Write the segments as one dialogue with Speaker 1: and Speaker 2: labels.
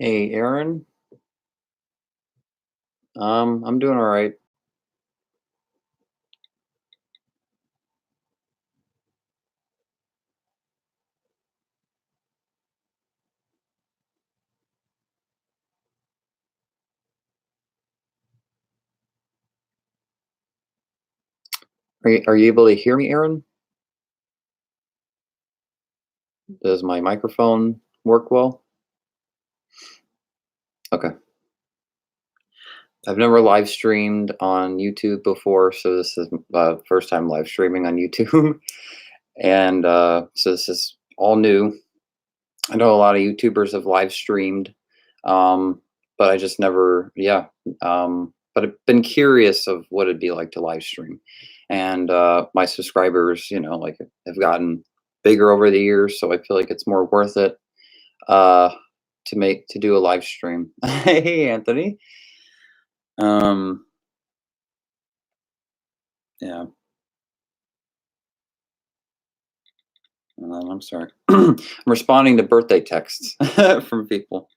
Speaker 1: Hey, Aaron. I'm doing all right. Are you able to hear me, Aaron? Does my microphone work well? Okay. I've never live streamed on YouTube before, so this is first time live streaming on YouTube, and so this is all new. I know a lot of YouTubers have live streamed, but I just never, yeah. But I've been curious of what it'd be like to live stream, and my subscribers, like have gotten bigger over the years, so I feel like it's more worth it uh, to do a live stream. Hey, Anthony. Um, yeah. I'm sorry. I'm responding to birthday texts from people.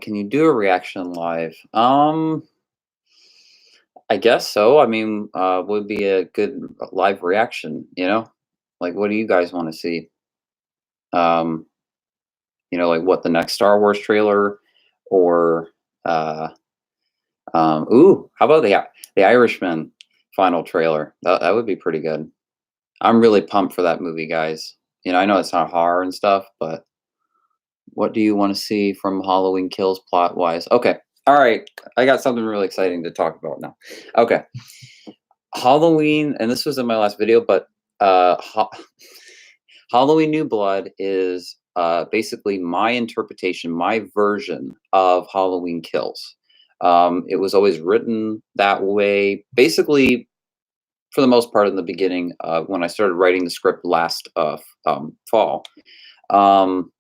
Speaker 1: Can you do a reaction live? I guess so. I mean, would be a good live reaction, Like, what do you guys want to see? Um, like what the next Star Wars trailer or uh how about the Irishman final trailer? That would be pretty good. I'm really pumped for that movie, guys. I know it's not horror and stuff, but what do you want to see from Halloween Kills plot wise? Okay. All right. I got something really exciting to talk about now. Okay. Halloween, and this was in my last video, but Halloween New Blood is basically my interpretation, my version of Halloween Kills. It was always written that way, basically, for the most part, in the beginning, when I started writing the script last fall. Um,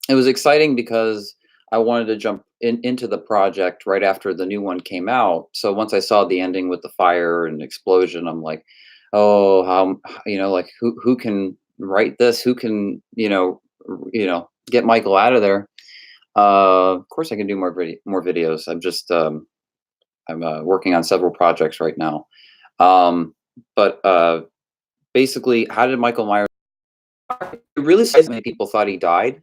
Speaker 1: it was exciting because I wanted to jump into the project right after the new one came out. So once I saw the ending with the fire and explosion, I'm like, oh, how like who can write this? Who can get Michael out of there? Of course, I can do more videos. I'm working on several projects right now. Um, but basically, how did Michael Myers? It really says many people thought he died.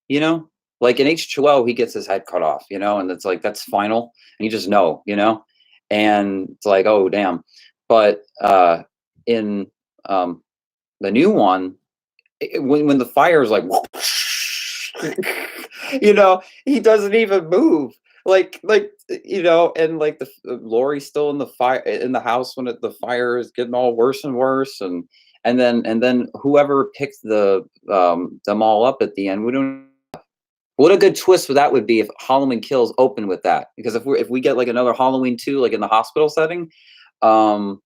Speaker 1: You know, like in H2O, he gets his head cut off. And it's like that's final, and you just know. And it's like, oh damn. But in the new one, when the fire is like, he doesn't even move. And like Lori's still in the fire in the house when the fire is getting all worse and worse, and then whoever picked them all up at the end, we don't. What a good twist for that would be if Halloween Kills open with that, because if we get like another Halloween 2, like in the hospital setting, um,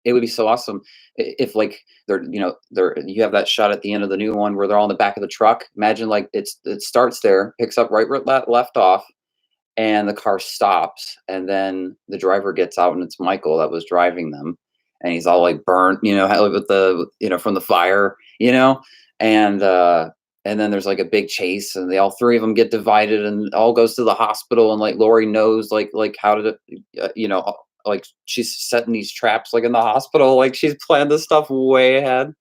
Speaker 1: it would be so awesome if like they're you have that shot at the end of the new one where they're all in the back of the truck. Imagine like it starts there, picks up right where it left off, and the car stops, and then the driver gets out, and it's Michael that was driving them, and he's all like burnt, with the from the fire, and then there's like a big chase, and they all three of them get divided, and all goes to the hospital, and like Lori knows like how to like she's setting these traps like in the hospital, like she's planned this stuff way ahead.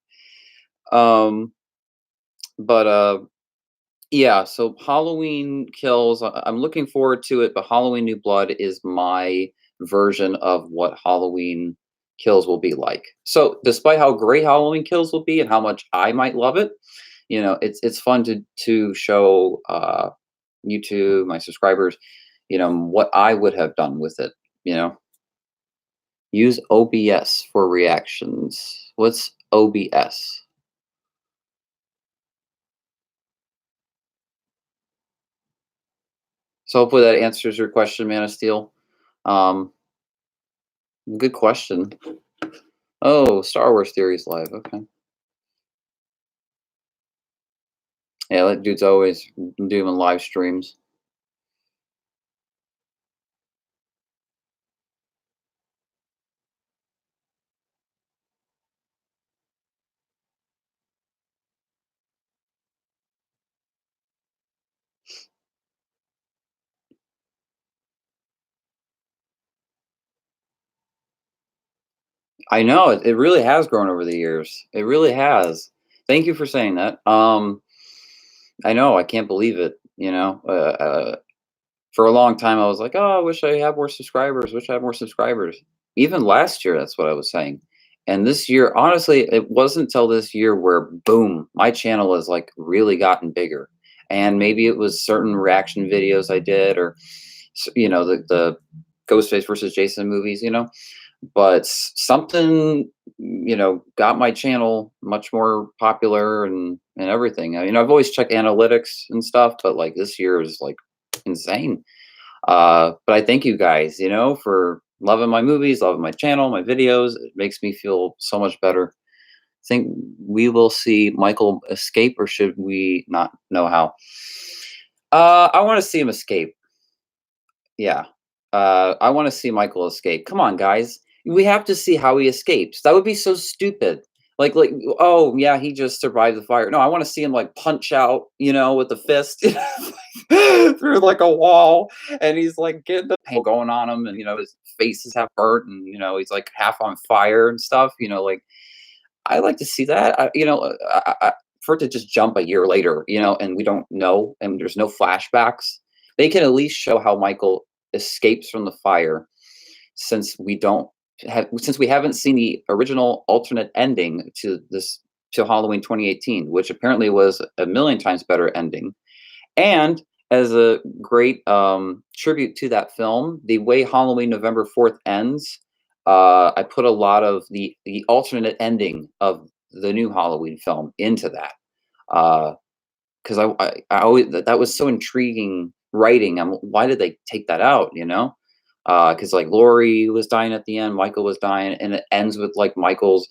Speaker 1: Um, but Yeah, so Halloween Kills, I'm looking forward to it, but Halloween New Blood is my version of what Halloween Kills will be like. So, despite how great Halloween Kills will be and how much I might love it, it's fun to show YouTube, my subscribers, what I would have done with it. You know, use OBS for reactions. What's OBS? So hopefully that answers your question, Man of Steel. Um, Good question. Oh, Star Wars Theories Live. Okay. Yeah, that dude's always doing live streams. I know it really has grown over the years. It really has. Thank you for saying that. I know, I can't believe it. For a long time, I was like, "Oh, I wish I had more subscribers. Wish I had more subscribers." Even last year, that's what I was saying. And this year, honestly, it wasn't until this year where, boom, my channel has like really gotten bigger. And maybe it was certain reaction videos I did, or the Ghostface versus Jason movies, but something got my channel much more popular and everything. I've always checked analytics and stuff, but like this year is like insane. But I thank you guys, for loving my movies, loving my channel, my videos. It makes me feel so much better. Think we will see Michael escape, or should we not know how? I want to see him escape. Yeah. I want to see Michael escape. Come on, guys. We have to see how he escapes. That would be so stupid. Like, oh yeah, he just survived the fire. No, I want to see him like punch out, with the fist through like a wall, and he's like getting the paint going on him, and his face is half burnt, and he's like half on fire and stuff. Like I like to see that. For it to just jump a year later, and we don't know, and there's no flashbacks. They can at least show how Michael escapes from the fire, since since we haven't seen the original alternate ending to Halloween 2018, which apparently was a million times better ending. And as a great tribute to that film, the way Halloween November 4th ends, I put a lot of the alternate ending of the new Halloween film into that. Because I always that was so intriguing writing. Why did they take that out? Because like Laurie was dying at the end, Michael was dying, and it ends with like Michael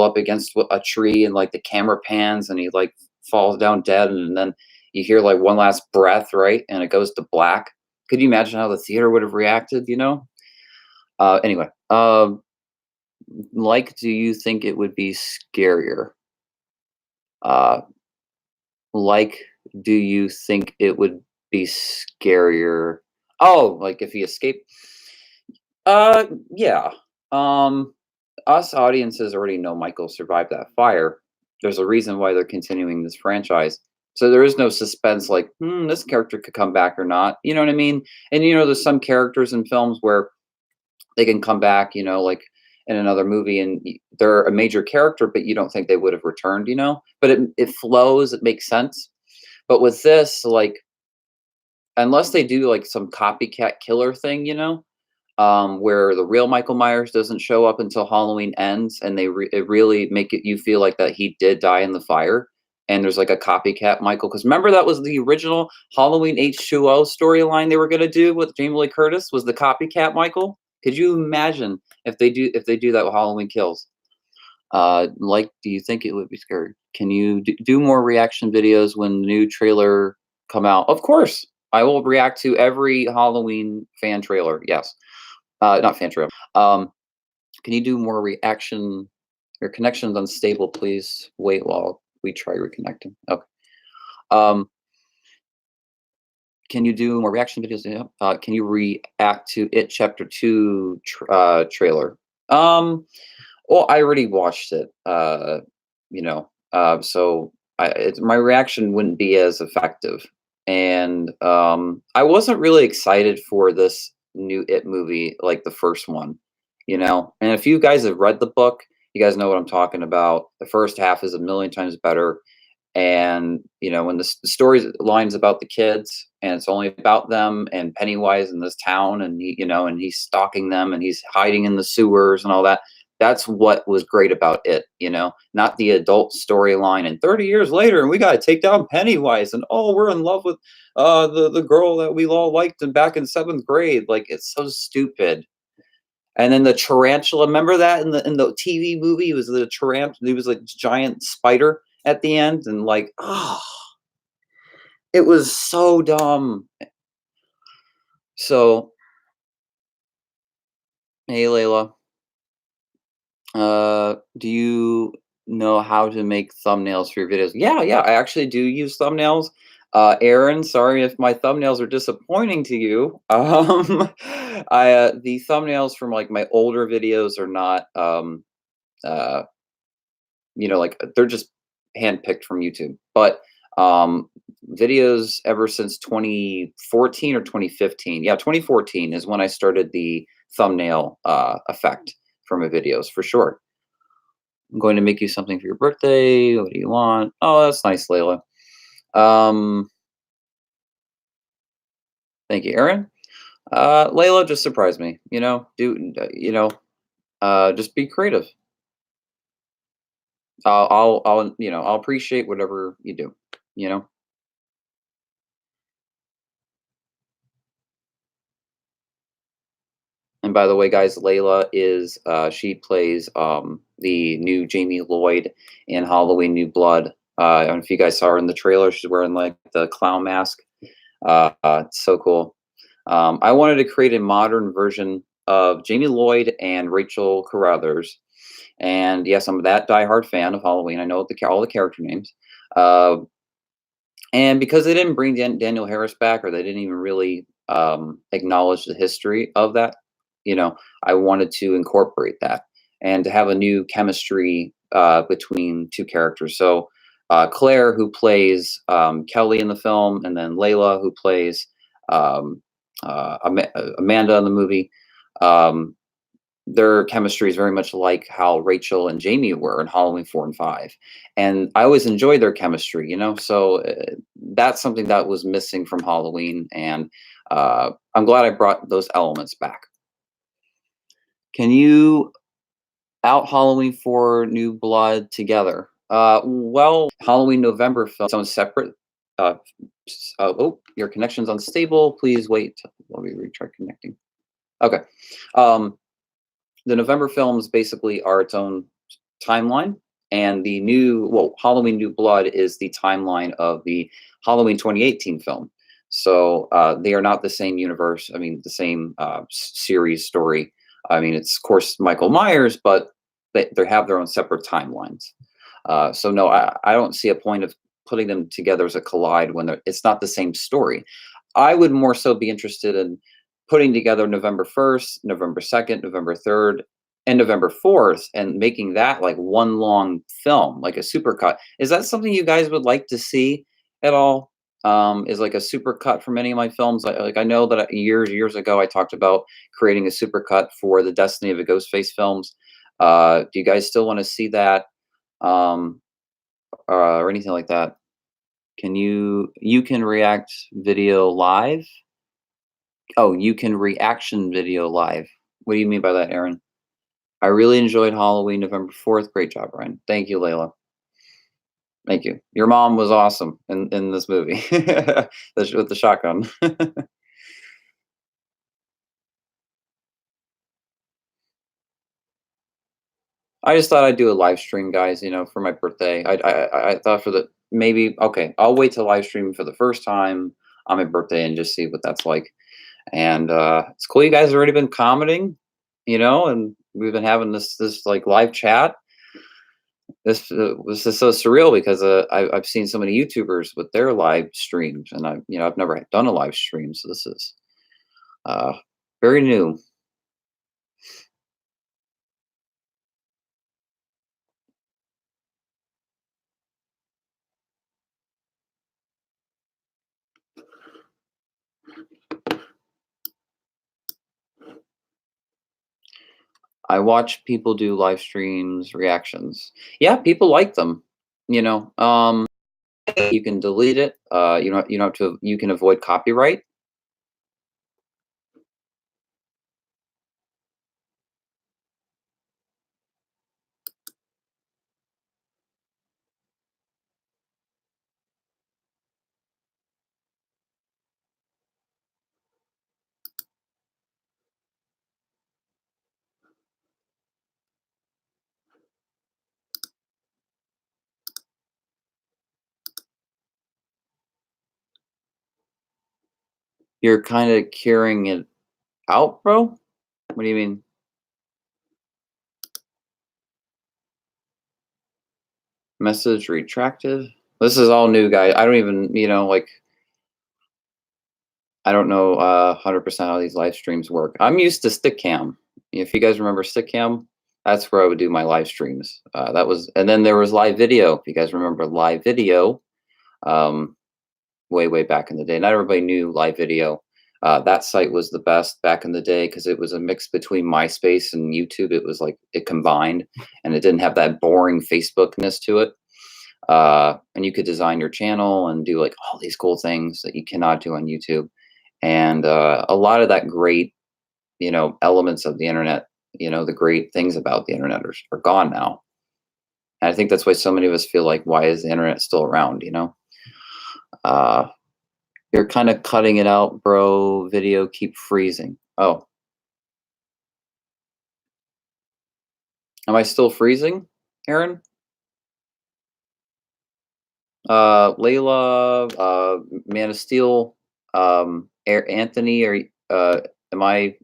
Speaker 1: up against a tree, and like the camera pans, and he like falls down dead, and then you hear like one last breath, right, and it goes to black. Could you imagine how the theater would have reacted? Anyway, like, do you think it would be scarier? Uh, like, do you think it would be scarier? Oh, like if he escaped? Yeah. Um, us audiences already know Michael survived that fire. There's a reason why they're continuing this franchise. So there is no suspense like, this character could come back or not. You know what I mean? And there's some characters in films where they can come back, like in another movie and they're a major character, but you don't think they would have returned. But it flows, it makes sense. But with this, like, unless they do like some copycat killer thing, where the real Michael Myers doesn't show up until Halloween ends, and it really make you feel like that he did die in the fire, and there's like a copycat Michael. Because remember that was the original Halloween H2O storyline they were gonna do with Jamie Lee Curtis was the copycat Michael. Could you imagine if they do that with Halloween Kills? Like, do you think it would be scary? Can you do more reaction videos when the new trailer come out? Of course, I will react to every Halloween fan trailer. Yes, not fan trailer. Can you do more reaction? Your connection's unstable. Please wait while we try reconnecting. Okay. Um, can you do more reaction videos? Yeah. Can you react to It Chapter Two trailer? Well, I already watched it, so my reaction wouldn't be as effective. And I wasn't really excited for this new It movie, like the first one. And if you guys have read the book, you guys know what I'm talking about. The first half is a million times better. And when the story lines about the kids and it's only about them and Pennywise in this town, and and he's stalking them and he's hiding in the sewers and all that. That's what was great about it, not the adult storyline. And 30 years later, and we got to take down Pennywise, and oh, we're in love with the girl that we all liked and back in seventh grade. Like, it's so stupid. And then the tarantula, remember that in the TV movie? It was the tarantula. He was like giant spider at the end, and like, oh, it was so dumb. So, hey, Layla, do you know how to make thumbnails for your videos? Yeah, yeah, I actually do use thumbnails. Aaron, sorry if my thumbnails are disappointing to you. The thumbnails from like my older videos are not uh like they're just handpicked from YouTube. But videos ever since 2014 or 2015. Yeah, 2014 is when I started the thumbnail effect for my videos for sure. I'm going to make you something for your birthday. What do you want? Oh, that's nice, Layla. Um, thank you, Aaron. Layla, just surprise me. Just be creative. I'll appreciate whatever you do. You know. And by the way, guys, Layla is she plays the new Jamie Lloyd in Halloween New Blood. I don't know if you guys saw her in the trailer. She's wearing like the clown mask. It's so cool. I wanted to create a modern version of Jamie Lloyd and Rachel Carruthers. And yes, I'm that diehard fan of Halloween. I know all the character names. Uh, and because they didn't bring Daniel Harris back, or they didn't even really acknowledge the history of that, I wanted to incorporate that and to have a new chemistry between two characters. So Claire, who plays Kelly in the film, and then Layla, who plays um, Amanda in the movie. Um, their chemistry is very much like how Rachel and Jamie were in Halloween 4 and 5. And I always enjoyed their chemistry. So that's something that was missing from Halloween. And I'm glad I brought those elements back. Can you out Halloween 4 New Blood together? Well, Halloween November film, someone separate. Uh, oh, your connection's unstable. Please wait. Let me retry connecting. Okay. The November films basically are its own timeline. and the new, well, Halloween New Blood is the timeline of the Halloween 2018 film. So they are not the same universe. I mean, the same series story. I mean, it's of course Michael Myers, but they have their own separate timelines. So no, I don't see a point of putting them together as a collide when it's not the same story. I would more so be interested in putting together November 1st, November 2nd, November 3rd, and November 4th and making that like one long film, like a supercut. Is that something you guys would like to see at all? Is like a supercut from any of my films? Like I know that years ago I talked about creating a supercut for the Destiny of a Ghostface films. Do you guys still want to see that? Um, or anything like that? You can react video live? Oh, you can reaction video live. What do you mean by that, Aaron? I really enjoyed Halloween November 4th. Great job, Ryan. Thank you, Layla. Thank you. Your mom was awesome in this movie. With the shotgun. I just thought I'd do a live stream, guys, for my birthday. I thought for the maybe okay, I'll wait to live stream for the first time on my birthday and just see what that's like. And it's cool you guys have already been commenting, and we've been having this like live chat. This is so surreal because I've seen so many YouTubers with their live streams, and I've never done a live stream, so this is uh, very new. I watch people do live streams, reactions. Yeah, people like them. You know, you can delete it. You don't have to. You can avoid copyright. You're kind of carrying it out, bro. What do you mean? Message retracted. This is all new, guys. I don't even, like I don't know 100% how these live streams work. I'm used to Stickcam. If you guys remember Stickcam, that's where I would do my live streams. And then there was live video. If you guys remember live video, um, way back in the day. Not everybody knew live video. That site was the best back in the day because it was a mix between MySpace and YouTube. It was like it combined, and it didn't have that boring Facebookness to it. And you could design your channel and do like all these cool things that you cannot do on YouTube. And a lot of that great, elements of the internet, the great things about the internet are gone now. And I think that's why so many of us feel like, why is the internet still around? Uh, you're kind of cutting it out, bro. Video keep freezing. Oh, am I still freezing, Aaron? Layla, Man of Steel, Anthony, am I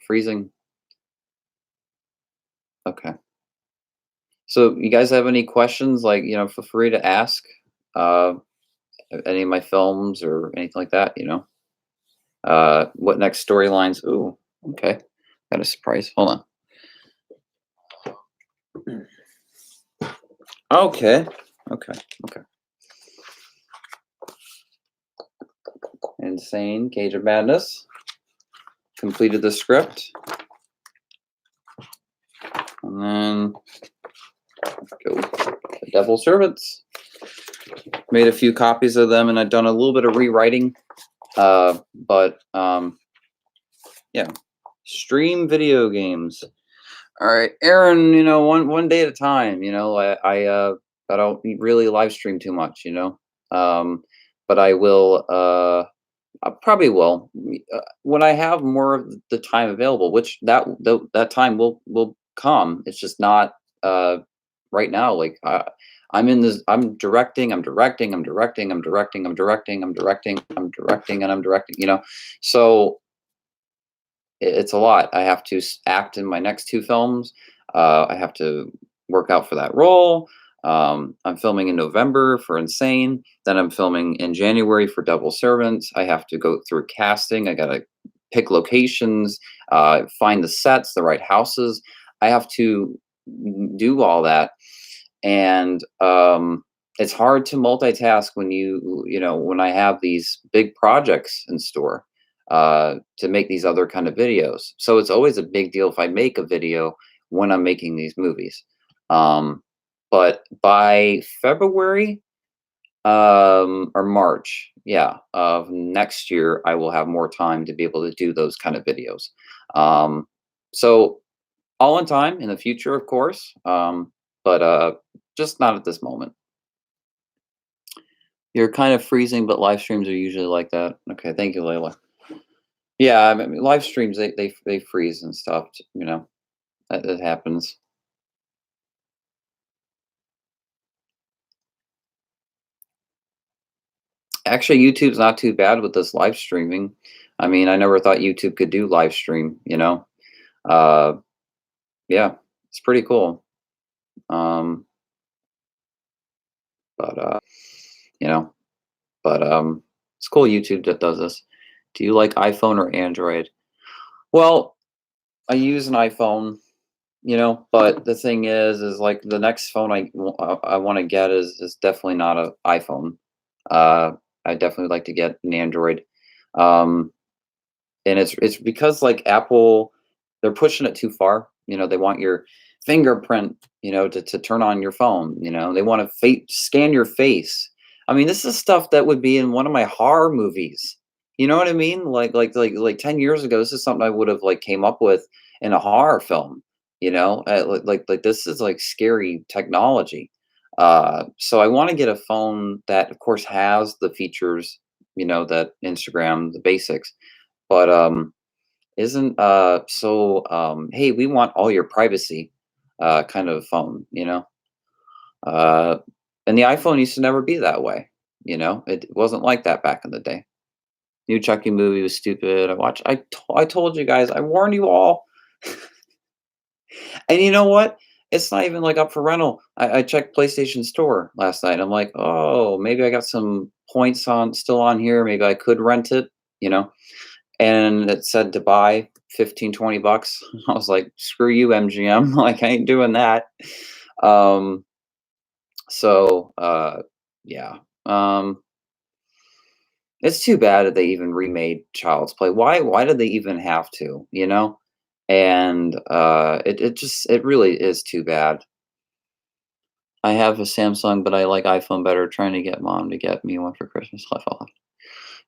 Speaker 1: freezing? Okay. So you guys have any questions? Like, feel free to ask uh, any of my films or anything like that. What next storylines? Ooh, okay. Got a surprise. Hold on. Okay. Okay. Okay. Insane Cage of Madness. Completed the script. And then go the Devil Servants. Made a few copies of them, and I've done a little bit of rewriting. But yeah, stream video games. All right, Aaron. One day at a time. I don't really live stream too much. But I will. I probably will when I have more of the time available, which that time will come. It's just not right now. Like I'm in this. I'm directing. I'm directing. I'm directing. I'm directing. I'm directing. I'm directing. I'm directing, and I'm directing. So it's a lot. I have to act in my next two films. I have to work out for that role. I'm filming in November for Insane. Then I'm filming in January for Double Servants. I have to go through casting. I gotta pick locations, find the sets, the right houses. I have to do all that, and it's hard to multitask when when I have these big projects in store, to make these other kind of videos. So it's always a big deal if I make a video when I'm making these movies. um, but by February, or March, yeah, of next year, I will have more time to be able to do those kind of videos. So all in time in the future, of course, but just not at this moment. You're kind of freezing, but live streams are usually like that. Okay, thank you, Layla. Yeah, I mean, live streams, they freeze and stuff. That happens. Actually, YouTube's not too bad with this live streaming. I mean, I never thought YouTube could do live stream. Uh, yeah, it's pretty cool. Um, but you know, but it's cool YouTube that does this. Do you like iPhone or Android? Well, I use an iPhone, but the thing is like the next phone I want to get is definitely not a iPhone. Uh, I definitely like to get an Android. Um, and it's because like Apple, they're pushing it too far. They want your fingerprint, to turn on your phone. They want to scan your face. I mean, this is stuff that would be in one of my horror movies. You know what I mean? Like 10 years ago, this is something I would have like came up with in a horror film. Like this is like scary technology. So I want to get a phone that, of course, has the features, that Instagram, the basics, but isn't hey, we want all your privacy kind of phone. uh and the iPhone used to never be that way. It wasn't like that back in the day. New Chucky movie was stupid. I told you guys, I warned you all. And you know what, it's not even like up for rental. I checked PlayStation Store last night. I'm like, oh, maybe I got some points on still on here, maybe I could rent it. you know and it said to buy 15, $20. I was like, screw you, MGM. Like, I ain't doing that. Um, so, yeah. Um, it's too bad that they even remade Child's Play. Why did they even have to, And it really is too bad. I have a Samsung, but I like iPhone better. Trying to get mom to get me one for Christmas.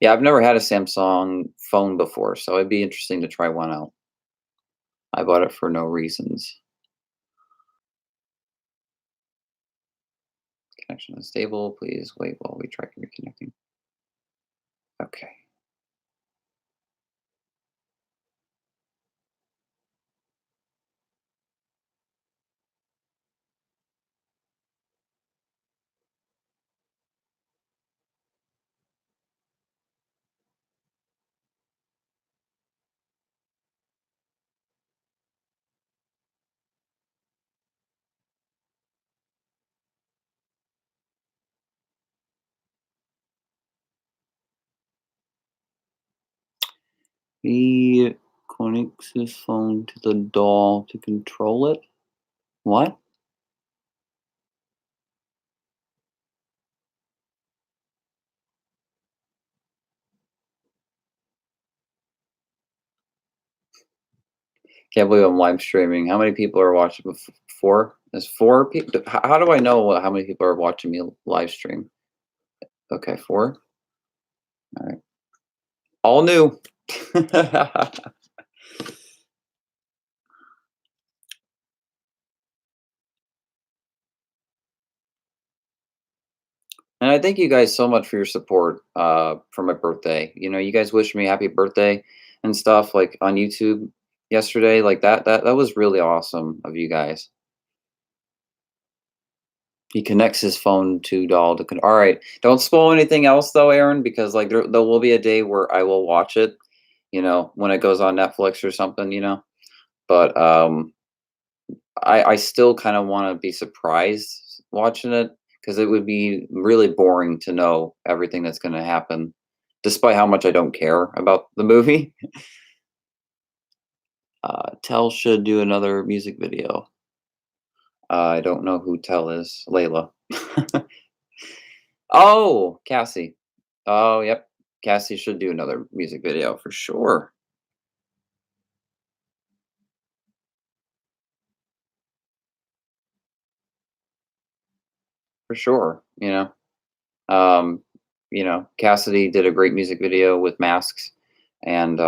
Speaker 1: Yeah, I've never had a Samsung phone before, so it'd be interesting to try one out. I bought it for no reasons. Connection unstable. Please wait while we try reconnecting. Okay. He connects his phone to the doll to control it. What? Can't believe I'm live streaming. How many people are watching? Four? Is four people? How do I know how many people are watching me live stream? Okay, four. All right. All new. And I thank you guys so much for your support for my birthday. You guys wished me happy birthday and stuff like on YouTube yesterday. Like that was really awesome of you guys. He connects his phone to doll to all right. Don't spoil anything else though, Aaron, because like there will be a day where I will watch it, when it goes on Netflix or something. But I still kind of want to be surprised watching it because it would be really boring to know everything that's going to happen, despite how much I don't care about the movie. Tell should do another music video. I don't know who Tell is. Layla. Oh, Cassie. Oh, yep. Cassie should do another music video for sure. For sure. Um, Cassidy did a great music video with masks, and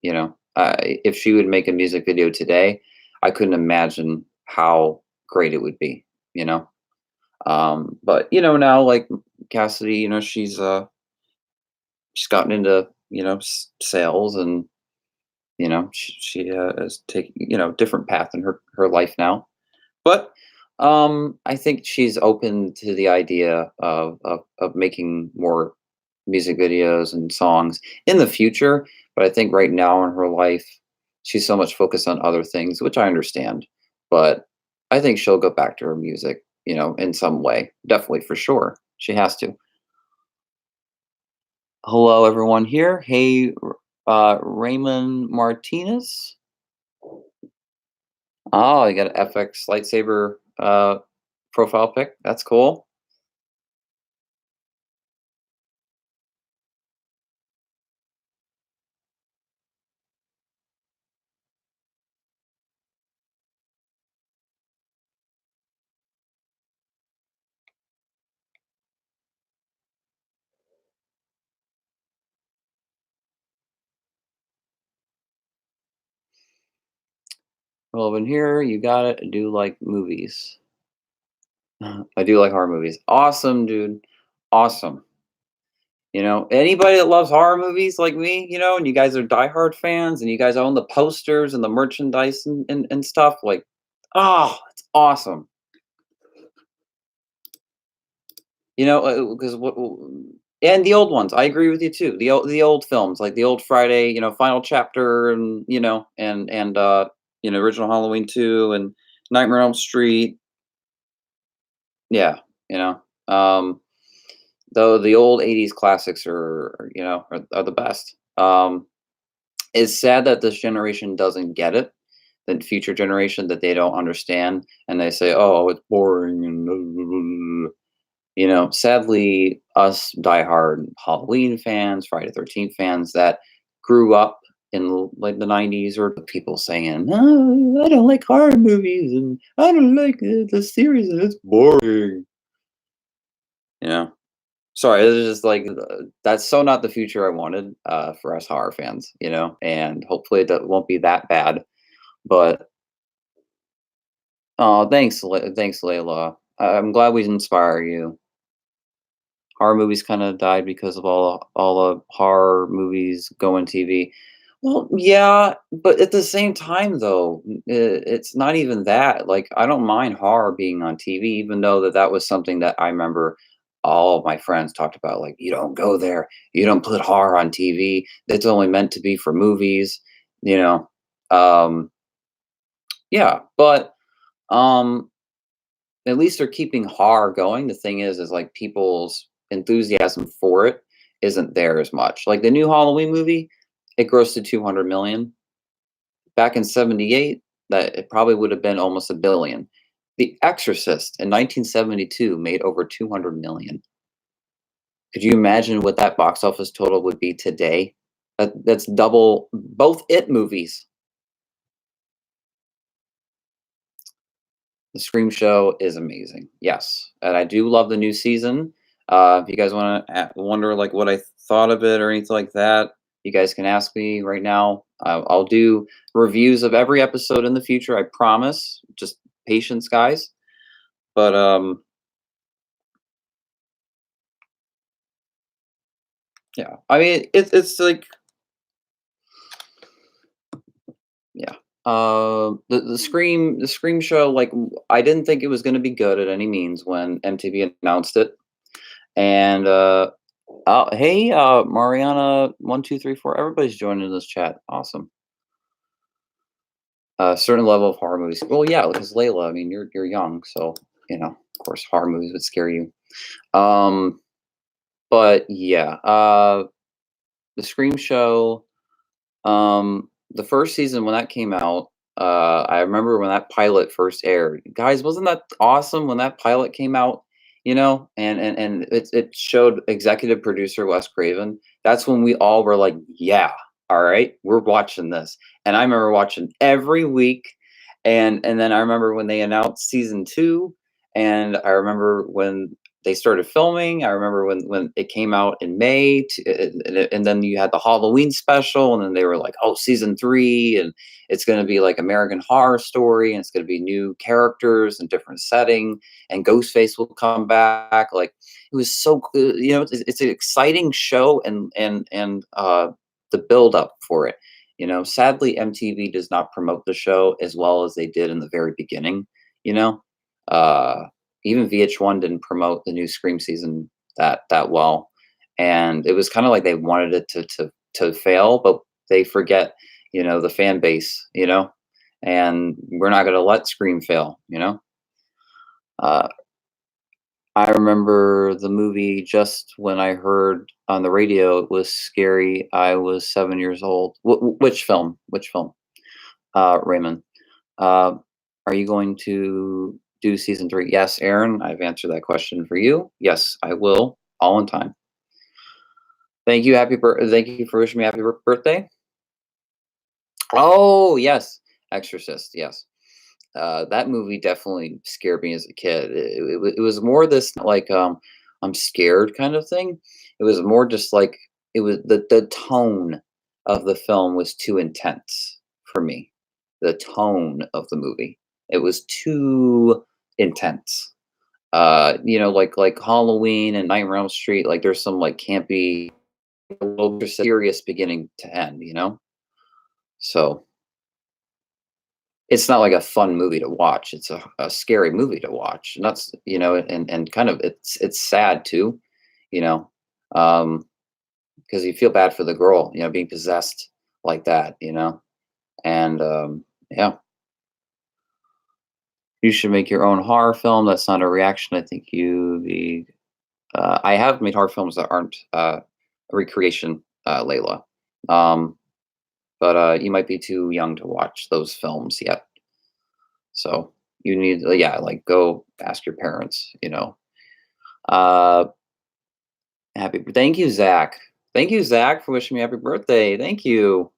Speaker 1: if she would make a music video today, I couldn't imagine how great it would be. You know, but now like Cassidy, she's gotten into sales, and she is taking different path in her life now. But I think she's open to the idea of making more music videos and songs in the future. But I think right now in her life, she's so much focused on other things, which I understand. But I think she'll go back to her music, in some way. Definitely, for sure. She has to. Hello, everyone here. Hey, Raymond Martinez. Oh, you got an FX lightsaber profile pic. That's cool. Well, in here, you got it. I do like movies. I do like horror movies. Awesome, dude. Awesome. Anybody that loves horror movies like me, and you guys are diehard fans and you guys own the posters and the merchandise and stuff, like, oh, it's awesome. Because and the old ones, I agree with you too. The old films, like the old Friday, Final Chapter, and original Halloween 2 and Nightmare on Elm Street. Yeah, you know. Um, though the old '80s classics are the best. It's sad that this generation doesn't get it. The future generation that they don't understand, and they say, "Oh, it's boring," and sadly, us diehard Halloween fans, Friday the 13th fans that grew up in like the '90s, or the people saying, "Oh, I don't like horror movies, and I don't like the series, and it's boring." You know, sorry, it's just like that's so not the future I wanted for us horror fans. And hopefully that won't be that bad. But oh, thanks, thanks, Layla. I'm glad we inspire you. Horror movies kinda died because of all the horror movies going TV. Well, yeah, but at the same time, though, it's not even that. Like, I don't mind horror being on TV, even though that was something that I remember all of my friends talked about, like, "You don't go there. You don't put horror on TV. It's only meant to be for movies," you know? Um, yeah, but, um at least they're keeping horror going. The thing is like people's enthusiasm for it isn't there as much. Like the new Halloween movie, it grossed to 200 million. Back in 78, that it probably would have been almost a billion. The Exorcist in 1972 made over 200 million. Could you imagine what that box office total would be today? That's double both It movies. The Scream show is amazing. Yes, and I do love the new season. If you guys want to wonder like what I thought of it or anything like that, you guys can ask me right now. I'll do reviews of every episode in the future. I promise. Just patience, guys. But yeah. I mean, it's like yeah. The Scream show, like, I didn't think it was gonna be good at any means when MTV announced it, and, hey, Mariana 1, 2, 3, 4, everybody's joining this chat, awesome. A certain level of horror movies well, yeah, because Layla, I mean, you're young, so, of course, horror movies would scare you. Um, but yeah, the Scream show, the first season when that came out, I remember when that pilot first aired. Guys, wasn't that awesome when that pilot came out? And it showed executive producer Wes Craven. That's when we all were like, yeah, all right, we're watching this. And I remember watching every week. And then I remember when they announced season two, and I remember when they started filming. I remember when it came out in May, and then you had the Halloween special, and then they were like, "Oh, season three, and it's going to be like American Horror Story, and it's going to be new characters and different setting, and Ghostface will come back." Like it was so, it's an exciting show, and the build up for it. Sadly, MTV does not promote the show as well as they did in the very beginning. You know, uh, even VH1 didn't promote the new Scream season that well, and it was kind of like they wanted it to fail, but they forget, the fan base, and we're not going to let Scream fail. Uh, I remember the movie just when I heard on the radio it was scary. I was 7 years old. Which film? Which film? Raymond. Uh, are you going to do season three? Yes, Aaron, I've answered that question for you. Yes, I will, all in time. Thank you for wishing me happy birthday. Oh, yes, Exorcist, yes. That movie definitely scared me as a kid. It was more this like I'm scared kind of thing. It was more just like it was the tone of the film was too intense for me. The tone of the movie. It was too intense. Like Halloween and Nightmare on Elm Street, like there's some like campy, a little bit serious beginning to end, So it's not like a fun movie to watch. It's a scary movie to watch. And that's, and kind of it's sad too, you know, um, because you feel bad for the girl, being possessed like that. And yeah, you should make your own horror film. That's not a reaction. I think you be I have made horror films that aren't a recreation, Layla. Um, but you might be too young to watch those films yet. So you need, yeah, like go ask your parents. Uh, thank you, Zach. Thank you, Zach, for wishing me happy birthday. Thank you.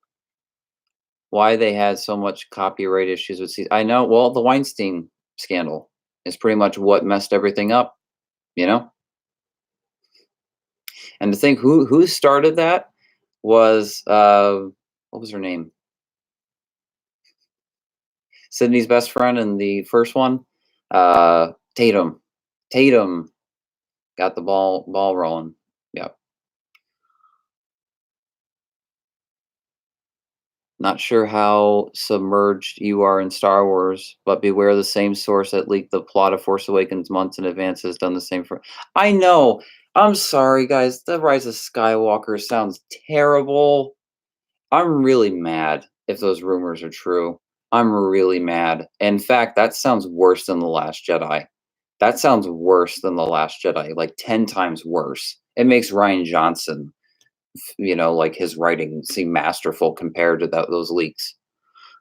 Speaker 1: Why they had so much copyright issues with I know. Well, the Weinstein scandal is pretty much what messed everything up. You know, and to think who started that was what was her name? Sydney's best friend in the first one, Tatum. Tatum got the ball rolling. Yep. Not sure how submerged you are in Star Wars, but beware the same source that leaked the plot of Force Awakens months in advance has done the same for. I know. I'm sorry, guys. The Rise of Skywalker sounds terrible. I'm really mad if those rumors are true. I'm really mad. In fact, that sounds worse than The Last Jedi. That sounds worse than The Last Jedi, like 10 times worse. It makes Ryan Johnson, like his writing seem masterful compared to those leaks.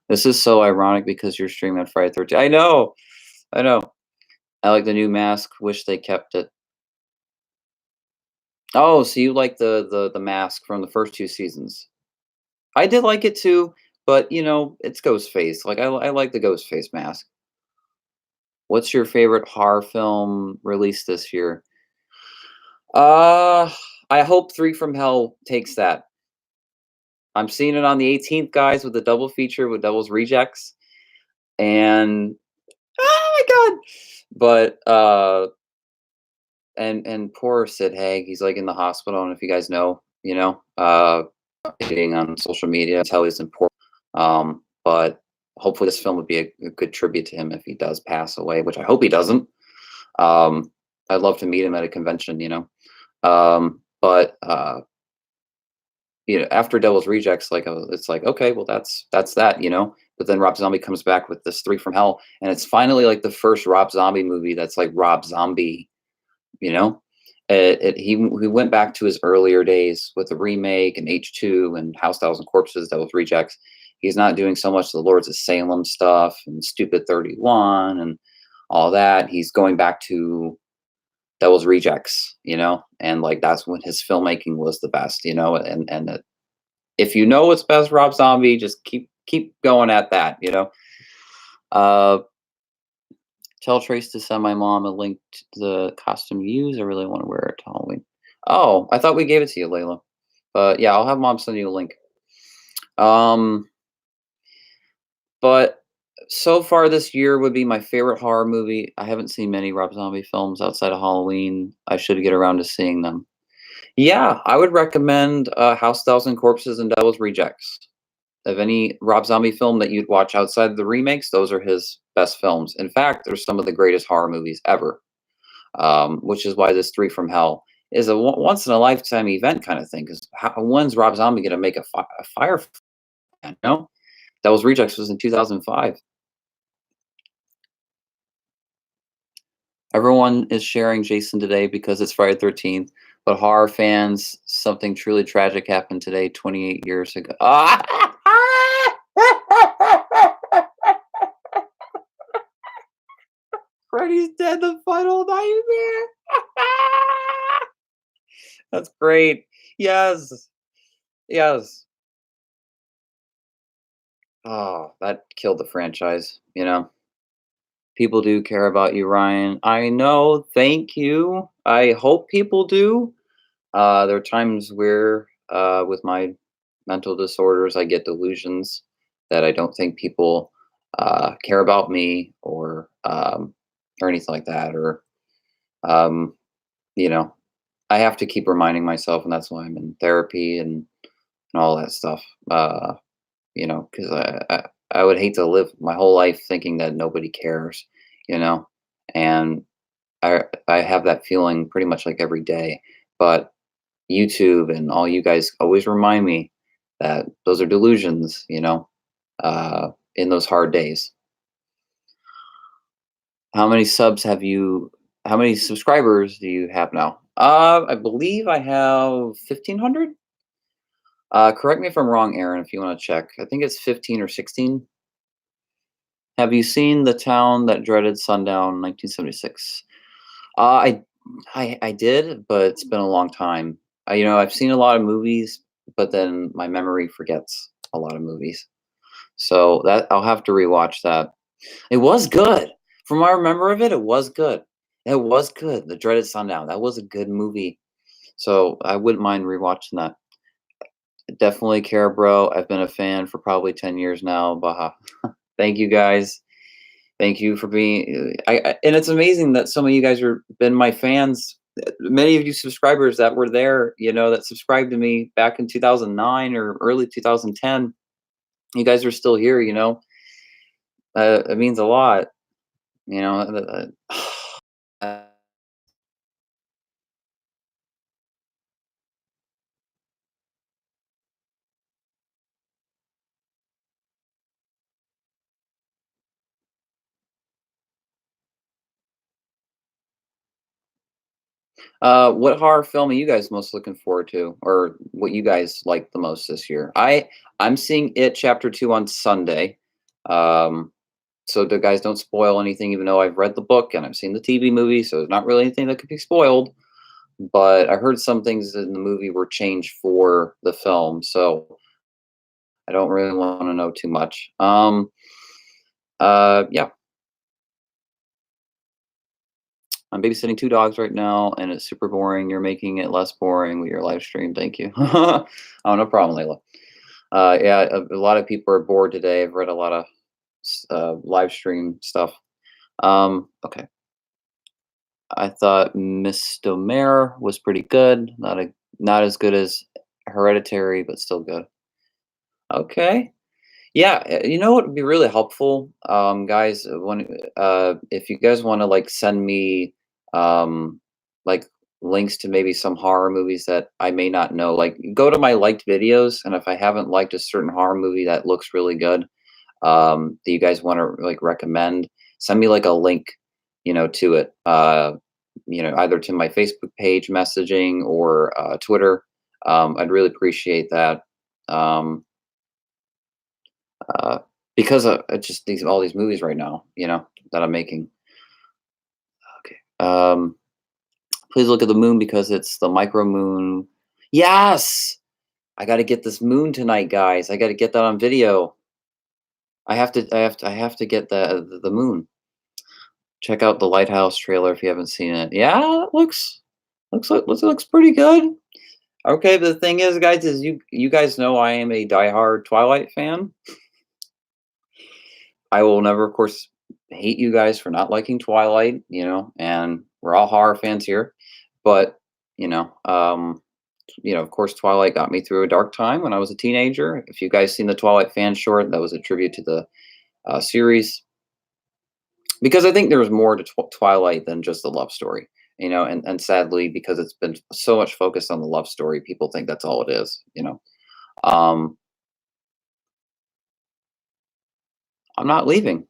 Speaker 1: This is so ironic because you're streaming on Friday 13th. I know. I know. I like the new mask. Wish they kept it. Oh, so you like the mask from the first two seasons? I did like it too, but it's Ghostface. Like I like the Ghostface mask. What's your favorite horror film released this year? Uh, I hope Three from Hell takes that. I'm seeing it on the 18th, guys, with the double feature with Devil's Rejects, and oh my god! But and poor Sid Haig, he's like in the hospital, and if you guys know, being on social media, tell he's important. But hopefully this film would be a good tribute to him if he does pass away, which I hope he doesn't. Um, I'd love to meet him at a convention, you know. But after Devil's Rejects, like it's like okay, well that's that, you know. But then Rob Zombie comes back with this Three from Hell, and it's finally like the first Rob Zombie movie that's like Rob Zombie, you know. He went back to his earlier days with the remake and H2 and House Thousand Corpses, Devil's Rejects. He's not doing so much the Lords of Salem stuff and Stupid 31 and all that. He's going back to Devil's Rejects, you know, and like that's when his filmmaking was the best, you know, and if you know what's best, Rob Zombie, just keep going at that, you know. Uh, Tell Trace to send my mom a link to the costume you use. I really want to wear it to Halloween. Oh, I thought we gave it to you, Layla. But yeah, I'll have mom send you a link. Um, but so far this year would be my favorite horror movie. I haven't seen many Rob Zombie films outside of Halloween. I should get around to seeing them. Yeah, I would recommend House Thousand Corpses and Devil's Rejects. Of any Rob Zombie film that you'd watch outside the remakes, those are his best films. In fact, they're some of the greatest horror movies ever. Which is why this Three from Hell is a once in a lifetime event kind of thing. Because when's Rob Zombie going to make a fire? Fan, you know, Devil's Rejects was in 2005. Everyone is sharing Jason today because it's Friday 13th. But horror fans, something truly tragic happened today, 28 years ago. Freddy's Dead, the final nightmare. That's great. Yes. Yes. Oh, that killed the franchise, you know. People do care about you, Ryan. I know. Thank you. I hope people do. There are times where, with my mental disorders, I get delusions that I don't think people care about me or anything like that. Or, um, you know, I have to keep reminding myself, and that's why I'm in therapy and all that stuff. Because I would hate to live my whole life thinking that nobody cares, you know, and I have that feeling pretty much like every day. But YouTube and all you guys always remind me that those are delusions, you know, in those hard days. How many subs have you? How many subscribers do you have now? I believe I have 1,500. Correct me if I'm wrong, Aaron, if you want to check. I think it's 15 or 16. Have you seen The Town That Dreaded Sundown, 1976? Uh, I I did, but it's been a long time. I've seen a lot of movies, but then my memory forgets a lot of movies. So that I'll have to rewatch that. It was good. From what I remember of it, it was good. It was good. The Dreaded Sundown. That was a good movie. So I wouldn't mind rewatching that. Definitely care, bro. I've been a fan for probably 10 years now. Baha. Thank you guys. Thank you for being. And it's amazing that some of you guys are been my fans. Many of you subscribers that were there, that subscribed to me back in 2009 or early 2010. You guys are still here. It means a lot. You know. uh, what horror film are you guys most looking forward to, or what you guys like the most this year? I'm seeing It Chapter 2 on Sunday. Um, so the guys don't spoil anything, even though I've read the book and I've seen the TV movie, so there's not really anything that could be spoiled. But I heard some things in the movie were changed for the film, so I don't really want to know too much. Yeah, I'm babysitting two dogs right now, and it's super boring. You're making it less boring with your live stream. Thank you. Oh, no problem, Layla. Yeah, a lot of people are bored today. I've read a lot of live stream stuff. Okay. I thought Miss Mare was pretty good. Not as good as Hereditary, but still good. Okay. Yeah, you know what would be really helpful, guys, when if you guys want to like send me like links to maybe some horror movies that I may not know, like go to my liked videos, and if I haven't liked a certain horror movie that looks really good, that you guys want to like recommend, send me like a link, to it. Either to my Facebook page messaging or Twitter. I'd really appreciate that. Um, uh, because just these all these movies right now, that I'm making. Okay. Please look at the moon because it's the micro moon. Yes, I got to get this moon tonight, guys. I got to get that on video. I have to get the moon. Check out the Lighthouse trailer if you haven't seen it. Yeah, it looks pretty good. Okay, but the thing is, guys, is you guys know I am a diehard Twilight fan. I will never, of course, hate you guys for not liking Twilight, and we're all horror fans here. But, of course, Twilight got me through a dark time when I was a teenager. If you guys seen the Twilight fan short, that was a tribute to the series. Because I think there's more to Twilight than just the love story, and sadly, because it's been so much focused on the love story, people think that's all it is. Um, I'm not leaving.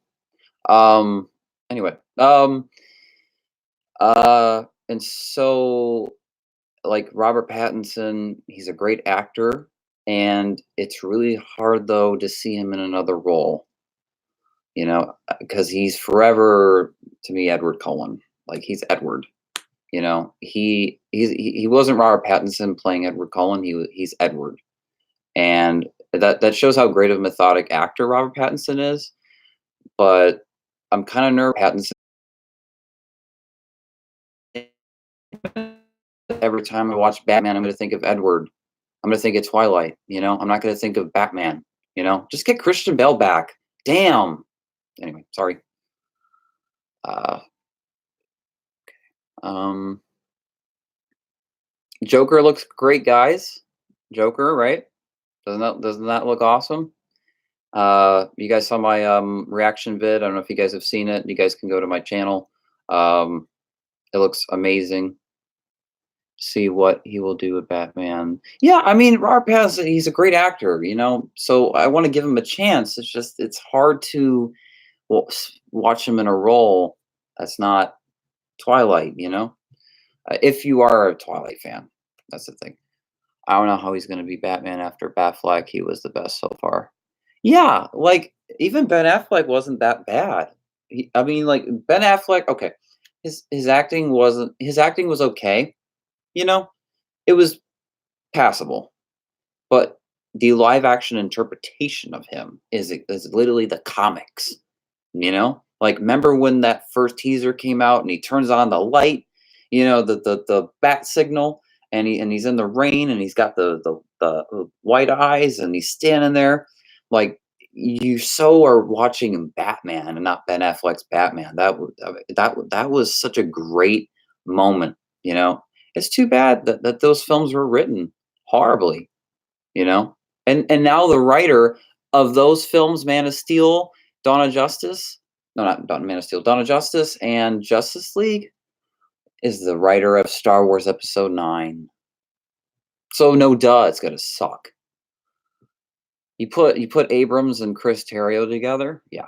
Speaker 1: Um, anyway, and so like Robert Pattinson, he's a great actor, and it's really hard though to see him in another role, because he's forever to me Edward Cullen. Like he's Edward. He wasn't Robert Pattinson playing Edward Cullen. He's Edward, and that shows how great of a methodic actor Robert Pattinson is. But I'm kind of nervous Pattinson every time I watch Batman. I'm going to think of Edward. I'm going to think of Twilight. I'm not going to think of Batman. Just get Christian Bale back. Damn. Anyway, sorry. Uh, um, Joker looks great, guys. Joker, right? Doesn't that look awesome? You guys saw my reaction vid. I don't know if you guys have seen it. You guys can go to my channel. Um, it looks amazing. See what he will do with Batman. Yeah, I mean, Robert Pattinson, he's a great actor, so I want to give him a chance. It's just it's hard to watch him in a role that's not Twilight. If you are a Twilight fan, that's the thing. I don't know how he's going to be Batman after Batfleck. He was the best so far. Yeah, like even Ben Affleck wasn't that bad. I mean, like Ben Affleck. Okay, his acting was okay. You know, it was passable, but the live action interpretation of him is literally the comics. Like remember when that first teaser came out and he turns on the light, the bat signal, and he's in the rain and he's got the white eyes and he's standing there, like you so are watching Batman and not Ben Affleck's Batman. That was such a great moment. It's too bad that those films were written horribly. And now the writer of those films, Man of Steel, Dawn of Justice, no, not Dawn Man of Steel, Dawn of Justice, and Justice League, is the writer of Star Wars Episode 9. So no duh, it's gonna suck. You put Abrams and Chris Terrio together, yeah.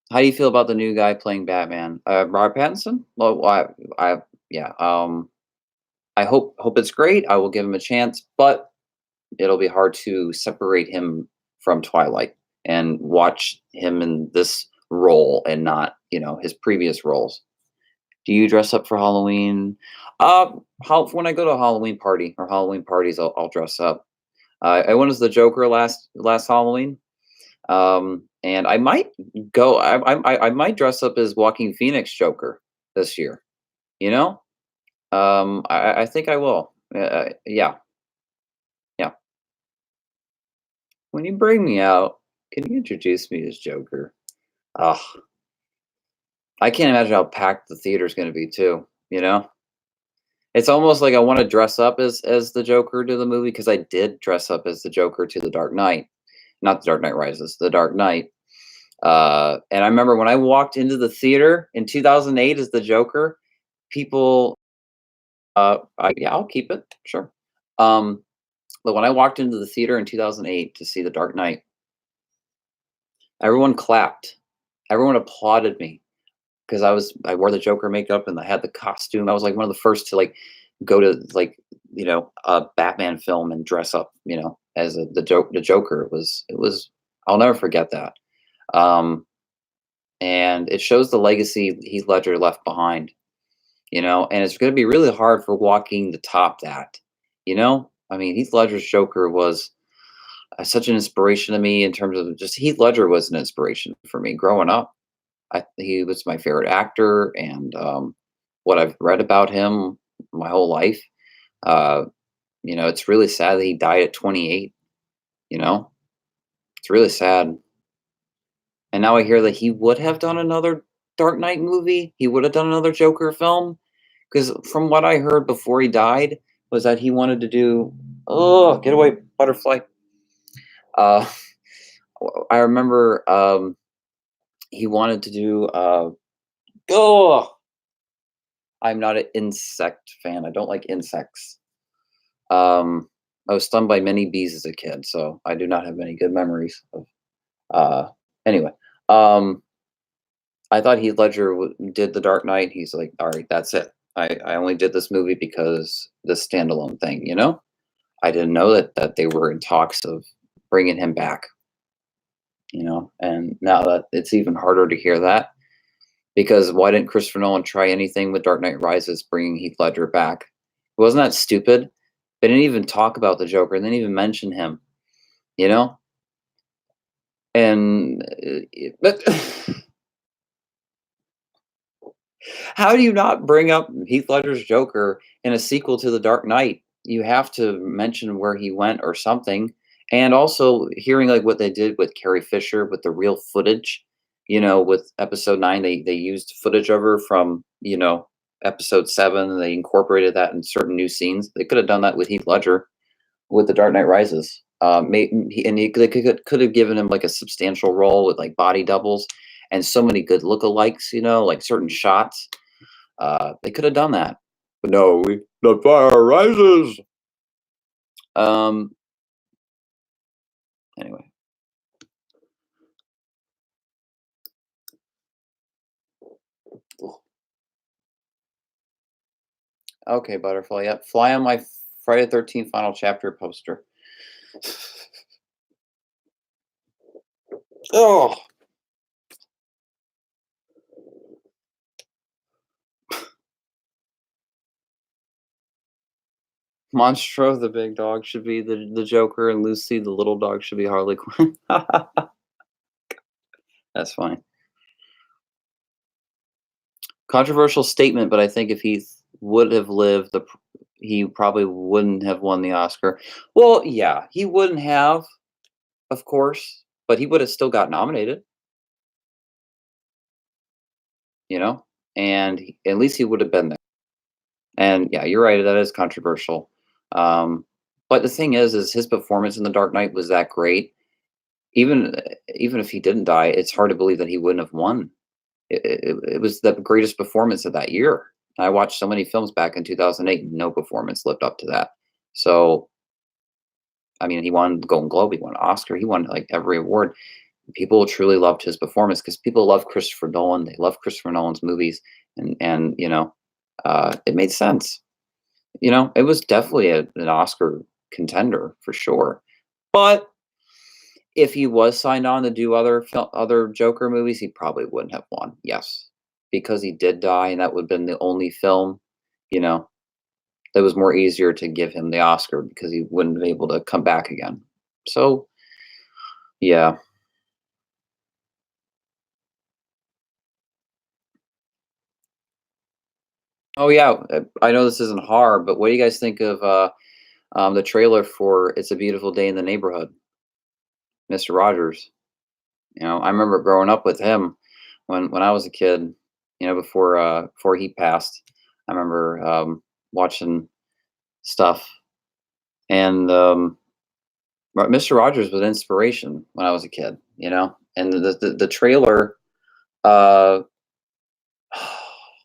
Speaker 1: How do you feel about the new guy playing Batman? Robert Pattinson? Well, yeah. I hope it's great. I will give him a chance, but it'll be hard to separate him from Twilight and watch him in this role and not, his previous roles. Do you dress up for Halloween? When I go to a Halloween party or Halloween parties, I'll dress up. I went as the Joker last Halloween, and I might go. I might dress up as Joaquin Phoenix Joker this year. You know, I think I will. Yeah, yeah. When you bring me out, can you introduce me as Joker? Ugh, I can't imagine how packed the theater's gonna be too, you know? It's almost like I wanna dress up as the Joker to the movie because I did dress up as the Joker to The Dark Knight. Not The Dark Knight Rises, The Dark Knight. And I remember when I walked into the theater in 2008 as the Joker, people, yeah, I'll keep it, sure. Um, but when I walked into the theater in 2008 to see The Dark Knight, everyone clapped. Everyone applauded me because I wore the Joker makeup and I had the costume. I was like one of the first to like go to like a Batman film and dress up, as the Joker. It was I'll never forget that. Um, and it shows the legacy Heath Ledger left behind. And it's going to be really hard for Joaquin to top that. I mean, Heath Ledger's Joker was such an inspiration to me in terms of just Heath Ledger was an inspiration for me growing up. He was my favorite actor, and what I've read about him my whole life. Uh, it's really sad that he died at 28. You know, it's really sad. And now I hear that he would have done another Dark Knight movie. He would have done another Joker film. Because from what I heard before he died was that he wanted to do. Oh, get away, butterfly! Uh, I remember he wanted to do. Oh, I'm not an insect fan. I don't like insects. I was stung by many bees as a kid, so I do not have many good memories of. Uh, anyway, um, I thought Heath Ledger did The Dark Knight. He's like, all right, that's it. I only did this movie because this standalone thing, I didn't know that they were in talks of bringing him back, and now that it's even harder to hear that because why didn't Christopher Nolan try anything with Dark Knight Rises, bringing Heath Ledger back? Wasn't that stupid? They didn't even talk about the Joker, and they didn't even mention him, you know. And but how do you not bring up Heath Ledger's Joker in a sequel to The Dark Knight? You have to mention where he went or something. And also hearing like what they did with Carrie Fisher with the real footage, with episode 9, they used footage of her from, episode 7, and they incorporated that in certain new scenes. They could have done that with Heath Ledger with The Dark Knight Rises. They could have given him like a substantial role with like body doubles and so many good lookalikes, like certain shots. They could have done that. But no, the fire rises. Um. Anyway. Okay, butterfly. Yep. Fly on my Friday the 13th final chapter poster. Oh, Monstro, the big dog, should be the Joker, and Lucy, the little dog, should be Harley Quinn. That's fine. Controversial statement, but I think if he would have lived, he probably wouldn't have won the Oscar. Well, yeah, he wouldn't have, of course, but he would have still got nominated, you know, and at least he would have been there. And yeah, you're right, that is controversial. Um, but the thing is his performance in The Dark Knight was that great. Even even if he didn't die, it's hard to believe that he wouldn't have won. It was the greatest performance of that year. I watched so many films back in 2008, no performance lived up to that. So, I mean, he won the Golden Globe, he won an Oscar, he won like every award. People truly loved his performance because people love Christopher Nolan. They love Christopher Nolan's movies, and it made sense. It was definitely an Oscar contender for sure. But if he was signed on to do other Joker movies, he probably wouldn't have won. Yes, because he did die, and that would have been the only film, you know, that was more easier to give him the Oscar because he wouldn't be able to come back again. So, yeah. Oh, yeah. I know this isn't horror, but what do you guys think of the trailer for "It's a Beautiful Day in the Neighborhood"? Mr. Rogers. I remember growing up with him when I was a kid. Before he passed. I remember watching stuff, and Mr. Rogers was inspiration when I was a kid, and the trailer, uh,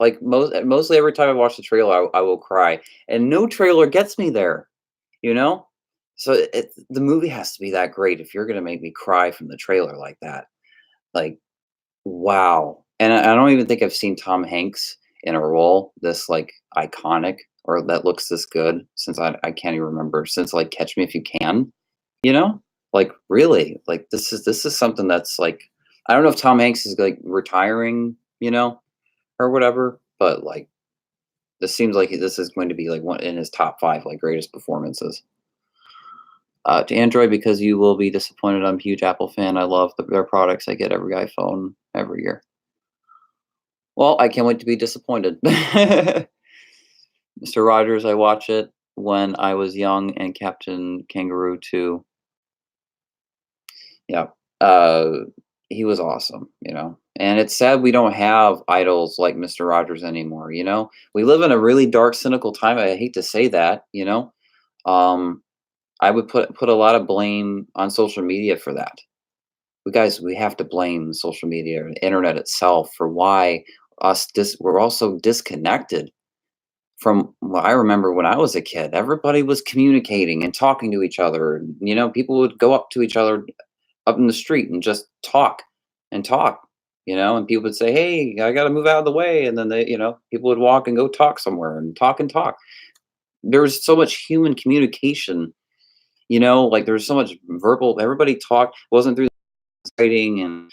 Speaker 1: like mostly every time I watch the trailer, I will cry, and no trailer gets me there, you know. So the movie has to be that great if you're gonna make me cry from the trailer like that. Like, wow. And I don't even think I've seen Tom Hanks in a role this like iconic or that looks this good since I can't even remember since like Catch Me If You Can, you know? Like really, like this is something that's like I don't know if Tom Hanks is like retiring, or whatever, but like this seems like this is going to be like one in his top five like greatest performances. To Android because you will be disappointed. I'm a huge Apple fan. I love their products. I get every iPhone every year. Well, I can't wait to be disappointed. Mr. Rogers, I watch it when I was young, and Captain Kangaroo too. Yeah. Uh, he was awesome, And it's sad we don't have idols like Mr. Rogers anymore, We live in a really dark, cynical time. I hate to say that. Um, I would put a lot of blame on social media for that. We have to blame social media or the internet itself for why we're also disconnected from what I remember when I was a kid. Everybody was communicating and talking to each other. And, people would go up to each other up in the street and just talk and talk, and people would say, "Hey, I got to move out of the way." And then people would walk and go talk somewhere and talk and talk. There was so much human communication, like there was so much verbal, everybody talked, wasn't through writing. And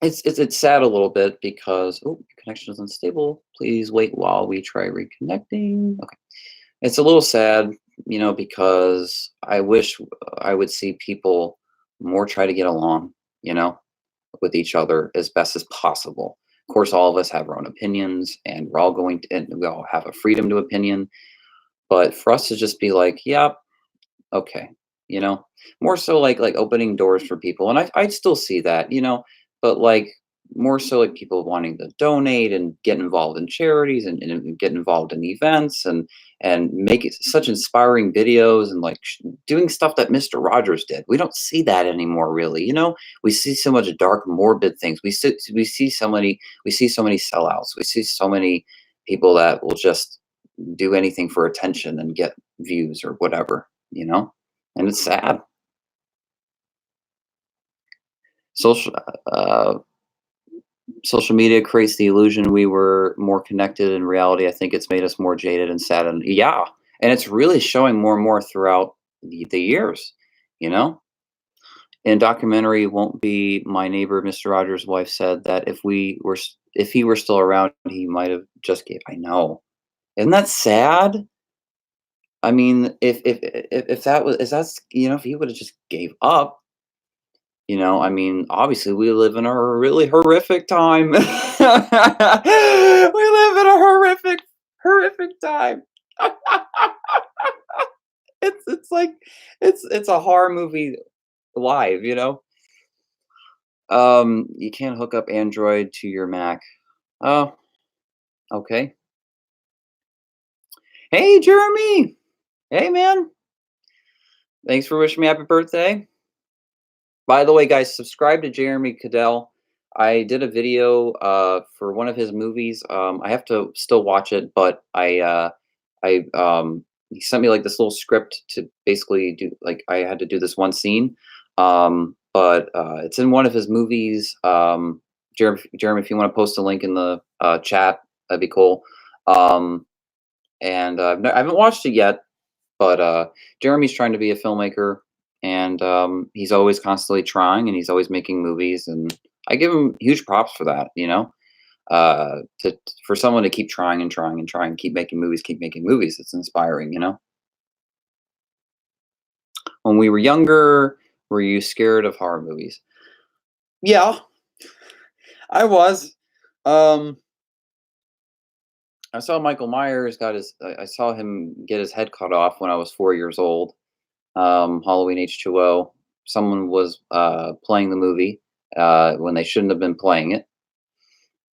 Speaker 1: it's sad a little bit because your connection is unstable. Please wait while we try reconnecting. Okay. It's a little sad, because I wish I would see people more try to get along, you know, with each other as best as possible. Of course, all of us have our own opinions, and and we all have a freedom to opinion. But for us to just be like, yeah, okay, you know, more so like opening doors for people, and I still see that, but like more so like people wanting to donate and get involved in charities and get involved in events and make it such inspiring videos and like doing stuff that Mr. Rogers did. We don't see that anymore, really. We see so much dark, morbid things. We see so many sellouts. We see so many people that will just do anything for attention and get views or whatever. And it's sad. Social uh, social media creates the illusion we were more connected. In reality, I think it's made us more jaded and sad. And yeah, and it's really showing more and more throughout the years. You know, in documentary, "Won't Be My Neighbor," Mr. Rogers' wife said that if he were still around, he might have just gave. I know, isn't that sad? I mean, if that was, if that's, if he would have just gave up. I mean, obviously, we live in a really horrific time. We live in a horrific, horrific time. It's like it's a horror movie live. You can't hook up Android to your Mac. Oh, okay. Hey, Jeremy. Hey, man. Thanks for wishing me happy birthday. By the way, guys, subscribe to Jeremy Cadell. I did a video for one of his movies. I have to still watch it, but he sent me like this little script to basically do like I had to do this one scene. But it's in one of his movies. Jeremy, if you want to post a link in the chat, that'd be cool. Um, and I haven't watched it yet, but Jeremy's trying to be a filmmaker, and he's always constantly trying, and he's always making movies, and I give him huge props for that. To for someone to keep trying and trying and trying, keep making movies, keep making movies. It's inspiring. When we were younger, were you scared of horror movies? Yeah, I was. Um, I saw Michael Myers got his. I saw him get his head cut off when I was 4 years old. Halloween H2O. Someone was playing the movie when they shouldn't have been playing it,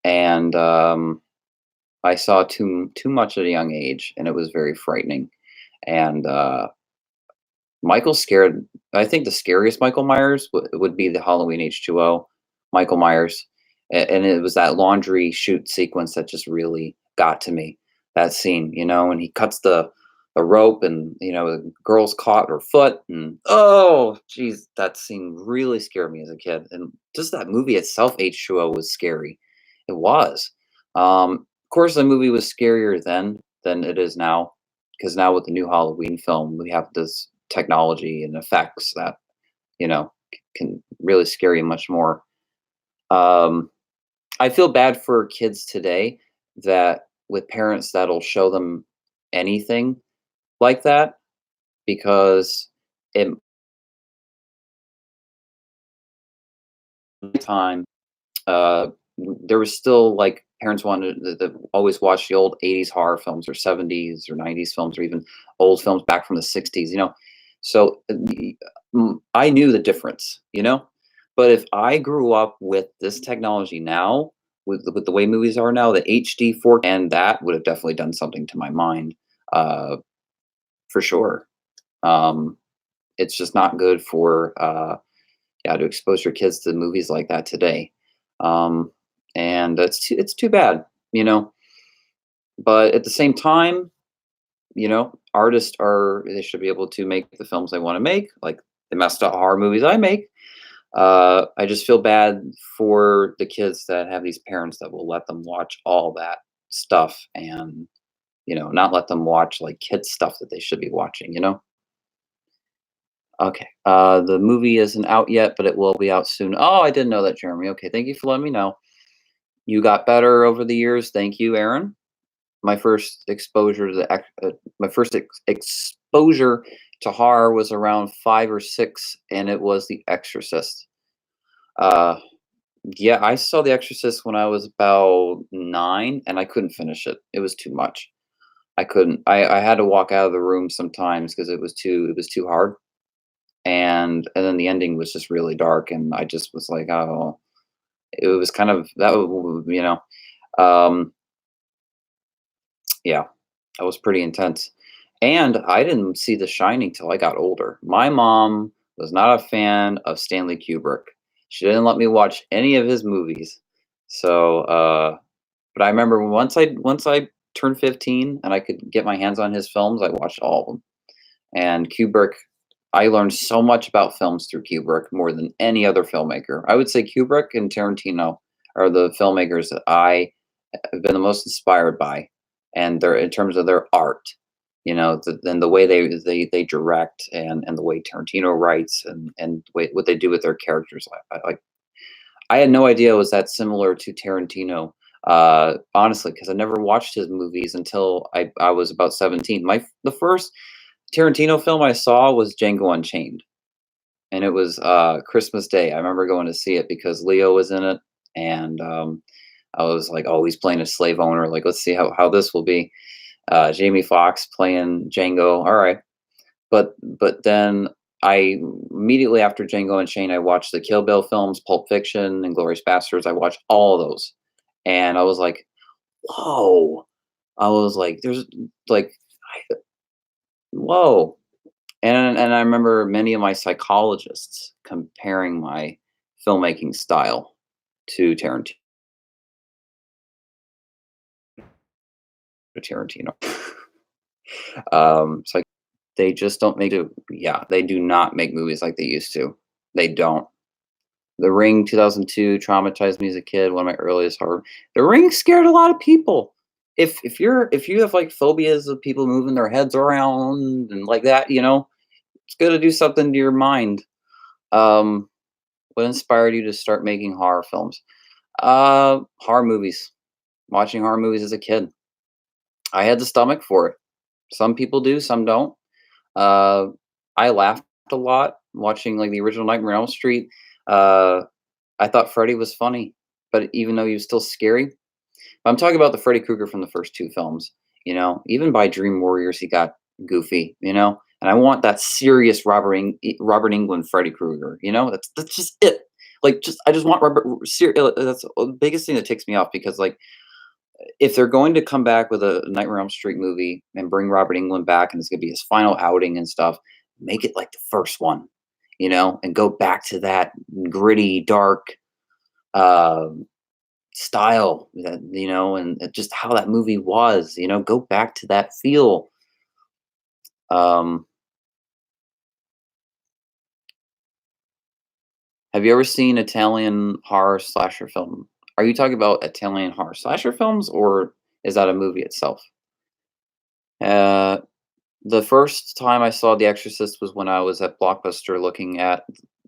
Speaker 1: and I saw too much at a young age, and it was very frightening. And Michael scared. I think the scariest Michael Myers would be the Halloween H2O Michael Myers, and it was that laundry chute sequence that just really got to me. That scene, and he cuts the rope, and the girl's caught her foot, and oh, geez, that scene really scared me as a kid. And just that movie itself, H2O, was scary. It was. Of course, the movie was scarier then than it is now, because now with the new Halloween film, we have this technology and effects that can really scare you much more. Um, I feel bad for kids today that with parents that'll show them anything like that, because in my time, there was still like parents wanted to always watch the old 80s horror films or 70s or 90s films or even old films back from the 60s, so I knew the difference, but if I grew up with this technology now, with the way movies are now, the HD 4, and that would have definitely done something to my mind, uh, for sure. um, it's just not good for yeah, to expose your kids to movies like that today. Um, and it's too bad, you know. But at the same time, artists they should be able to make the films they want to make, like the messed up horror movies I make. I just feel bad for the kids that have these parents that will let them watch all that stuff, and not let them watch like kids stuff that they should be watching. Okay. The movie isn't out yet, but it will be out soon. Oh, I didn't know that, Jeremy. Okay, thank you for letting me know. You got better over the years. Thank you, Aaron. My first exposure to my first exposure to horror was around 5 or 6, and it was The Exorcist. Uh, yeah, I saw The Exorcist when I was about 9, and I couldn't finish it. It was too much. I couldn't. I had to walk out of the room sometimes because it was too hard. And then the ending was just really dark, and I just was like, oh, it was kind of that, um, yeah, that was pretty intense. And I didn't see The Shining till I got older. My mom was not a fan of Stanley Kubrick. She didn't let me watch any of his movies. So, but I remember once I turned 15 and I could get my hands on his films, I watched all of them. And Kubrick, I learned so much about films through Kubrick more than any other filmmaker. I would say Kubrick and Tarantino are the filmmakers that I have been the most inspired by, and they're in terms of their art, and the way they direct, and the way Tarantino writes, and what they do with their characters. I had no idea it was that similar to Tarantino. Honestly, because I never watched his movies until I was about 17. The first Tarantino film I saw was Django Unchained, and it was Christmas Day. I remember going to see it because Leo was in it, and I was like, "Oh, he's playing a slave owner. Like, let's see how this will be." Jamie Foxx playing Django. All right, but then I immediately after Django Unchained, I watched the Kill Bill films, Pulp Fiction, and Glorious Bastards. I watched all of those, and I was like, "Whoa!" I was like, "There's like, whoa!" And I remember many of my psychologists comparing my filmmaking style to Tarantino. It's like they just don't make it. Yeah, they do not make movies like they used to. They don't. The Ring 2002 traumatized me as a kid. One of my earliest horror. The Ring scared a lot of people. If you have like phobias of people moving their heads around and like that, it's good to do something to your mind. Um, what inspired you to start making horror films? Horror movies. Watching horror movies as a kid. I had the stomach for it. Some people do, some don't. Uh, I laughed a lot watching like the original Nightmare on Elm Street. Uh, I thought Freddy was funny, but even though he was still scary, I'm talking about the Freddy Krueger from the first two films. Even by Dream Warriors, he got goofy. And I want that serious Robert Englund Freddy Krueger. That's just it. Like, I just want Robert. That's the biggest thing that takes me off because like if they're going to come back with a Nightmare on Elm Street movie and bring Robert Englund back, and it's gonna be his final outing and stuff, make it like the first one, and go back to that gritty, dark, um, style that, and just how that movie was, go back to that feel. Um, have you ever seen Italian horror slasher film? Are you talking about Italian horror slasher films, or is that a movie itself? Uh, the first time I saw The Exorcist was when I was at Blockbuster looking at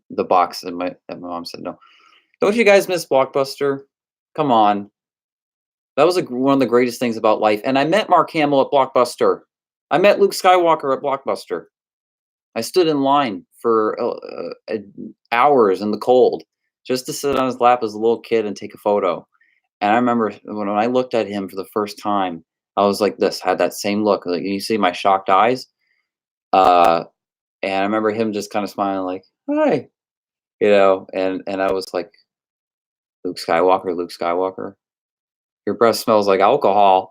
Speaker 1: the box, and my mom said, "No, don't you guys miss Blockbuster? Come on." That was one of the greatest things about life, and I met Mark Hamill at Blockbuster. I met Luke Skywalker at Blockbuster. I stood in line for, hours in the cold just to sit on his lap as a little kid and take a photo, and I remember when I looked at him for the first time, I was like this, had that same look, like, you see my shocked eyes? Uh, and I remember him just kinda smiling like, "Hi," and I was like, "Luke Skywalker, Luke Skywalker, your breath smells like alcohol."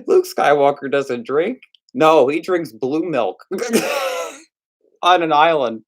Speaker 1: Luke Skywalker doesn't drink. No, he drinks blue milk on an island.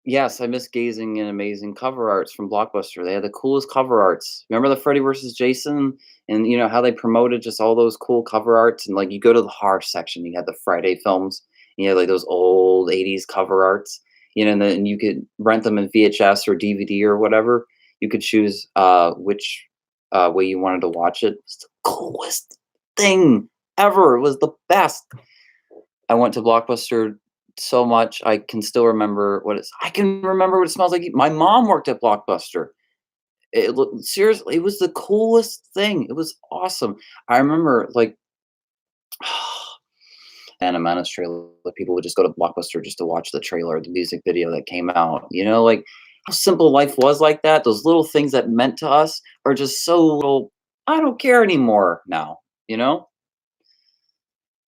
Speaker 1: Yes, I miss gazing in amazing cover arts from Blockbuster. They had the coolest cover arts. Remember the Freddy versus Jason, and how they promoted just all those cool cover arts, and like you go to the horror section, you had the Friday films, and you had like those old '80s cover arts, and you could rent them in VHS or DVD or whatever. You could choose which way you wanted to watch it. It was the coolest thing ever. It was the best. I went to Blockbuster so much, I can remember what it smells like. My mom worked at Blockbuster. Seriously, it was the coolest thing. It was awesome. I remember, like, Phantom Menace trailer, people would just go to Blockbuster just to watch the trailer, the music video that came out, like, how simple life was like that, those little things that meant to us are just so little. I don't care anymore now, you know?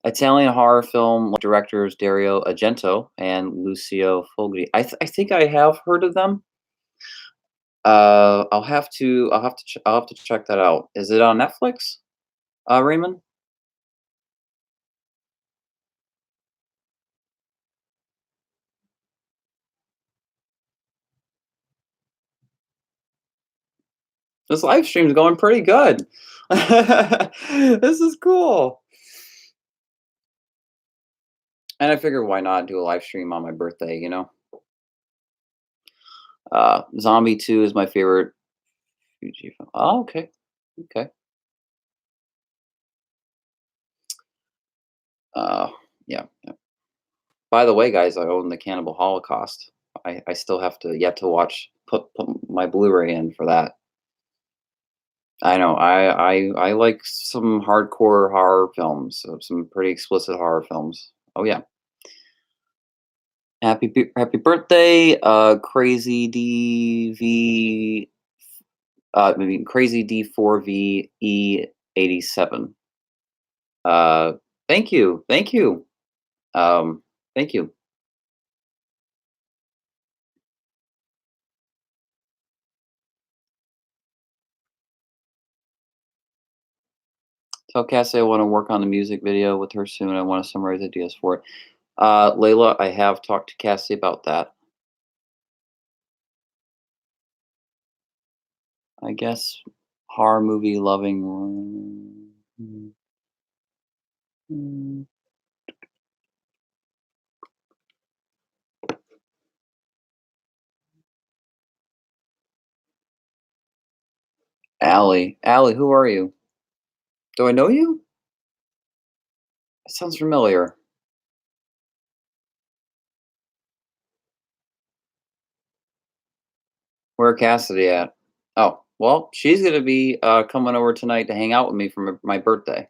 Speaker 1: Italian horror film directors Dario Argento and Lucio Fulci. I think I have heard of them. I'll have to check that out. Is it on Netflix? Raymond? This live stream's going pretty good. This is cool. And I figured why not do a live stream on my birthday? Zombie 2 is my favorite Fuji film. Oh, okay. Okay. Uh, yeah. By the way, guys, I own the Cannibal Holocaust. I still have to yet to watch put my Blu-ray in for that. I know. I like some hardcore horror films, some pretty explicit horror films. Oh yeah. Happy birthday, Crazy DV. Maybe Crazy D4VE87. Uh, thank you, thank you, um, thank you. Tell Cassie I want to work on the music video with her soon. I want to summarize ideas for it. Layla, I have talked to Cassie about that. I guess horror movie loving. Mm. Allie, Allie, who are you? Do I know you? That sounds familiar. Where Cassidy at? Oh, well, she's gonna be coming over tonight to hang out with me for my birthday.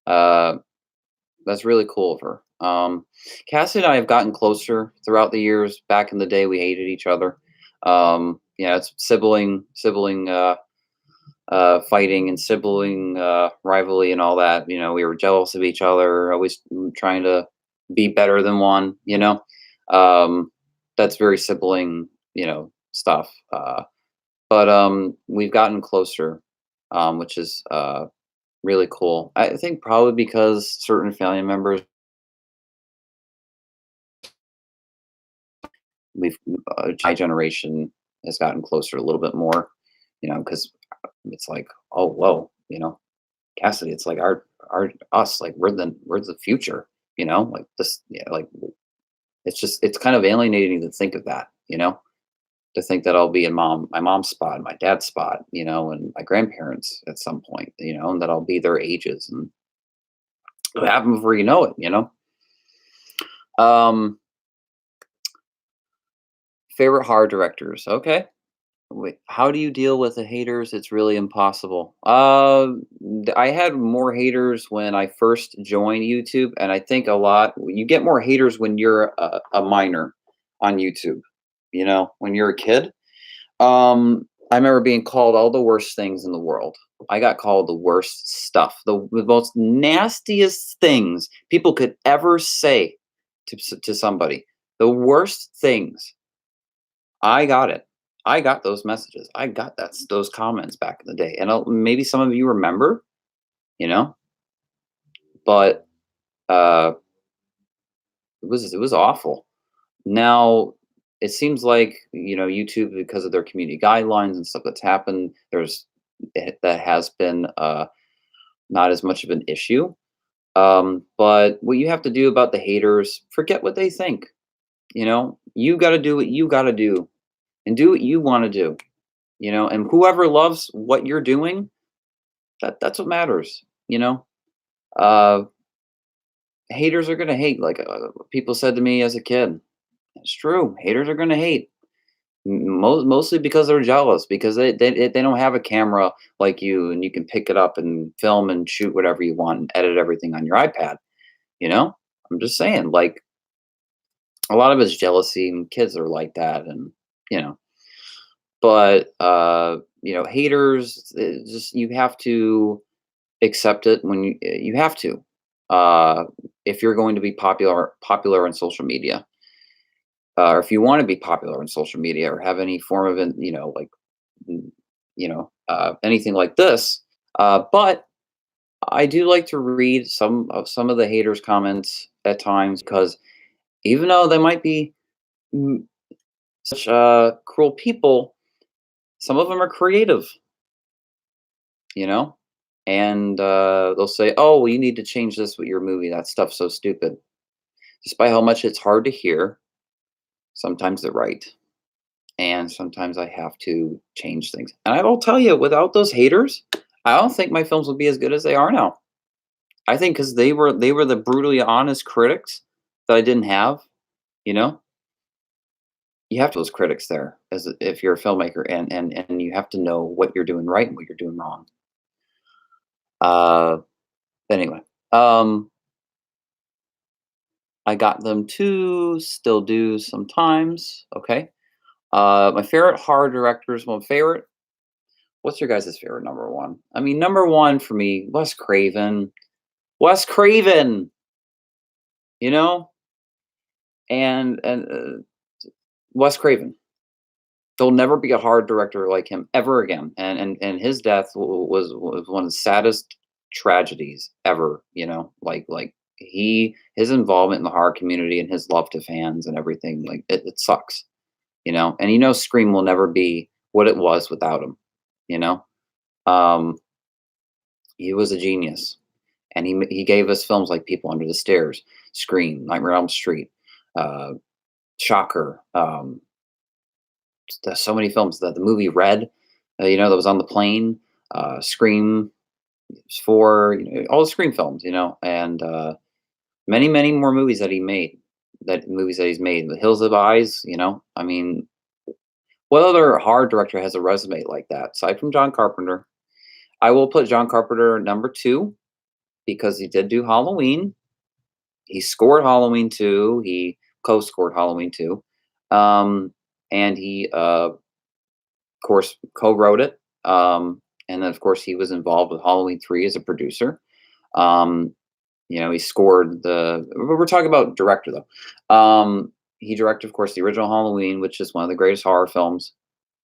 Speaker 1: Uh, that's really cool of her. Cassie and I have gotten closer throughout the years. Back in the day, we hated each other. Yeah, it's sibling fighting and sibling rivalry and all that. We were jealous of each other, always trying to be better than one. Um, that's very sibling, stuff. But we've gotten closer, which is really cool. I think probably because certain family members, we've my generation has gotten closer a little bit more. Because it's like, oh, whoa, Cassidy, it's like our us, like we're the future, like this, yeah, like it's kind of alienating to think of that, to think that I'll be in my mom's spot, my dad's spot, and my grandparents at some point, and that I'll be their ages and it'll happen before you know it. Um, Favorite horror directors. Okay. Wait, how do you deal with the haters? It's really impossible. I had more haters when I first joined YouTube, and I think a lot you get more haters when you're a minor on YouTube. When you're a kid. I remember being called all the worst things in the world. I got called the worst stuff, the most nastiest things people could ever say to somebody. The worst things. I got it. I got those messages. I got those comments back in the day, and maybe some of you remember, you know, but uh, it was awful. Now it seems like YouTube, because of their community guidelines and stuff that's happened. That has been not as much of an issue. But what you have to do about the haters, forget what they think. You got to do what you got to do and do what you want to do. And whoever loves what you're doing, that's what matters. Uh, Haters are gonna hate, like people said to me as a kid. It's true. Haters are gonna hate. Mostly because they're jealous because they don't have a camera like you and you can pick it up and film and shoot whatever you want and edit everything on your iPad. You know, I'm just saying, like a lot of it's jealousy and kids are like that, and you know, but haters, just you have to accept it when you have to. Uh, if you're going to be popular on social media, or if you want to be popular on social media or have any form of, like, anything like this. But I do like to read some of the haters' comments at times because even though they might be mm, such cruel people, some of them are creative, you know, and they'll say, "Oh, well, you need to change this with your movie. That stuff's so stupid." Despite how much it's hard to hear, sometimes they're right. And sometimes I have to change things. And I will tell you, without those haters, I don't think my films would be as good as they are now. I think because they were the brutally honest critics that I didn't have. You know, you have those critics there if you're a filmmaker, and you have to know what you're doing right and what you're doing wrong. Uh, anyway, um, I got them too. Still do sometimes. Okay. My favorite horror directors. My favorite. What's your guys' favorite number one? I mean, number one for me, Wes Craven. Wes Craven, you know, and Wes Craven. There'll never be a horror director like him ever again. And his death was one of the saddest tragedies ever. Like his involvement in the horror community and his love to fans and everything. Like it sucks. And Scream will never be what it was without him. You know, um, he was a genius. And he gave us films like People Under the Stairs, Scream, Nightmare on Elm Street, uh, Shocker. There's so many films. The movie Red, that was on the plane. Scream 4, all the Scream films, and many many more movies that he made. Movies that he's made. The Hills of Eyes. I mean, what other horror director has a resume like that aside from John Carpenter? I will put John Carpenter number two because he did do Halloween. He scored Halloween 2. He co-scored Halloween 2. And he, of course, co-wrote it. and then of course he was involved with Halloween 3 as a producer. Um, he scored we're talking about director though. He directed, of course, the original Halloween, which is one of the greatest horror films.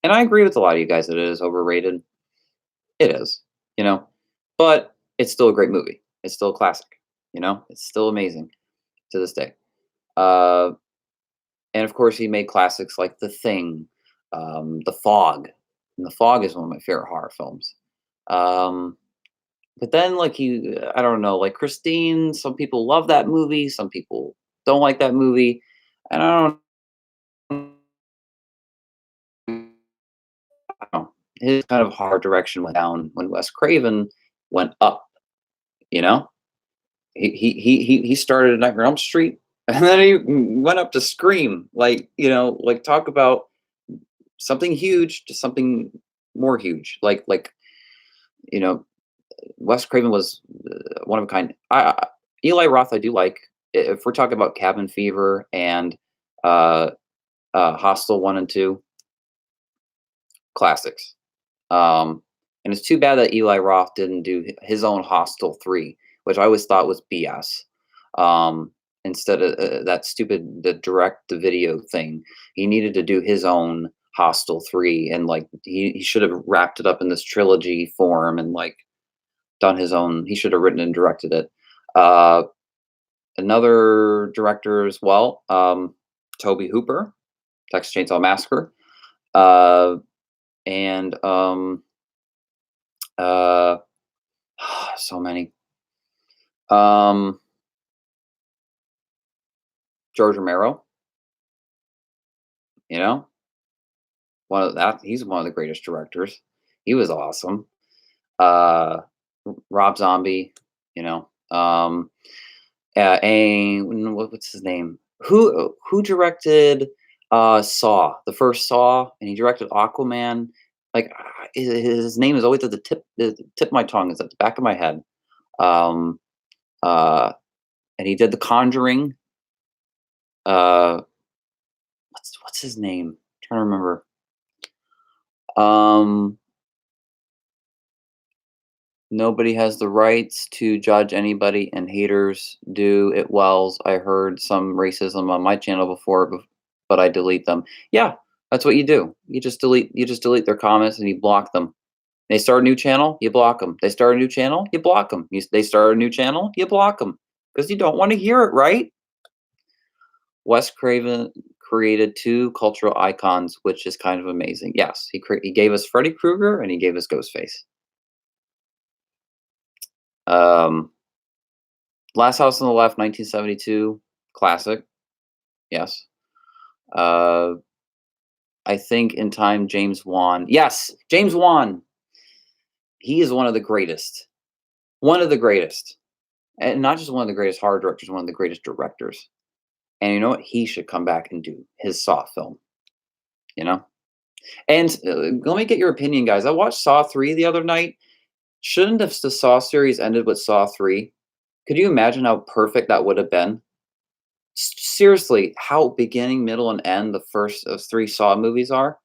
Speaker 1: And I agree with a lot of you guys that it is overrated. It is, you know, but it's still a great movie. It's still a classic, it's still amazing to this day. Uh, and of course, he made classics like The Thing, The Fog. And The Fog is one of my favorite horror films. Um, but then, like, I don't know, like Christine, some people love that movie, some people don't like that movie. And I don't know. His kind of hard direction went down when Wes Craven went up, you know? He started at Nightmare on Elm Street, and then he went up to Scream. Like, like talk about something huge to something more huge. Like you know, Wes Craven was one of a kind. Eli Roth, I do like. If we're talking about Cabin Fever and uh, Hostel 1 and 2, classics. And it's too bad that Eli Roth didn't do his own Hostel 3, which I always thought was BS. Instead of that stupid the direct to video thing, he needed to do his own Hostel 3, and like he should have wrapped it up in this trilogy form and like done his own. He should have written and directed it. Uh, Another director as well, Toby Hooper, Texas Chainsaw Massacre, uh, and uh, so many. Um, George Romero, you know, he's one of the greatest directors. He was awesome. Uh, Rob Zombie, you know, and what's his name? Who directed Saw, the first Saw, and he directed Aquaman. Like his name is always at the tip of my tongue, is at the back of my head. Um, uh, and he did The Conjuring. Uh, what's his name? Trying to remember. Um, Nobody has the rights to judge anybody, and haters do it wells. I heard some racism on my channel before, but I delete them. Yeah, that's what you do. You just delete their comments and you block them. They start a new channel, you block them. They start a new channel, you block them. They start a new channel, you block them because you don't want to hear it, right? Wes Craven created two cultural icons, which is kind of amazing. Yes, he gave us Freddy Krueger and he gave us Ghostface. Um, Last House on the Left, 1972, classic. Yes. Uh, I think In Time, James Wan. Yes, James Wan. He is one of the greatest. One of the greatest. And not just one of the greatest horror directors, one of the greatest directors. And you know what? He should come back and do his Saw film, you know? And let me get your opinion, guys. I watched Saw 3 the other night. Shouldn't have the Saw series ended with Saw 3? Could you imagine how perfect that would have been? Seriously, how beginning, middle, and end the first of 3 Saw movies are,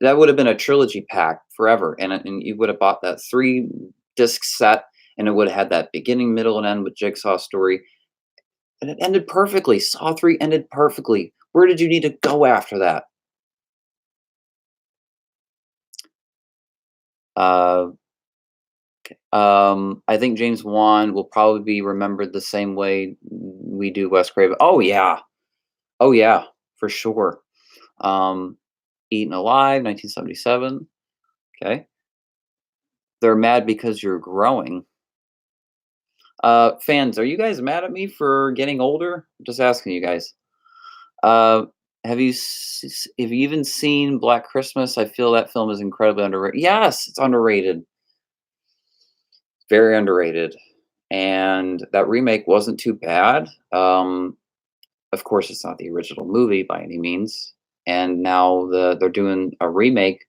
Speaker 1: that would have been a trilogy pack forever, and you would have bought that 3-disc set, and it would have had that beginning, middle, and end with Jigsaw story, and it ended perfectly. Saw 3 ended perfectly. Where did you need to go after that? Uh, I think James Wan will probably be remembered the same way we do Wes Craven. Oh, yeah. Oh, yeah, for sure. Um, Eaten Alive, 1977. Okay. They're mad because you're growing. Fans, are you guys mad at me for getting older? Just asking you guys. Uh, have you even seen Black Christmas? I feel that film is incredibly underrated. Yes, it's underrated. Very underrated. And that remake wasn't too bad. Of course, it's not the original movie by any means. And now they're doing a remake,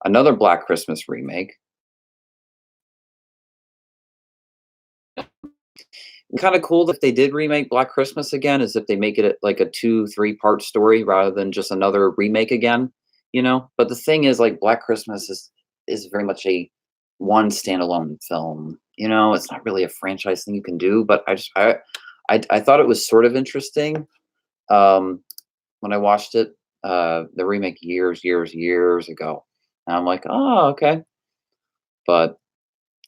Speaker 1: another Black Christmas remake. Kind of cool if they did remake Black Christmas again, is if they make it like a 2, 3 part story rather than just another remake again, you know? But the thing is, like, Black Christmas is very much a one standalone film. It's not really a franchise thing you can do, but I thought it was sort of interesting um, when I watched it, the remake years ago, and I'm like, oh, okay. But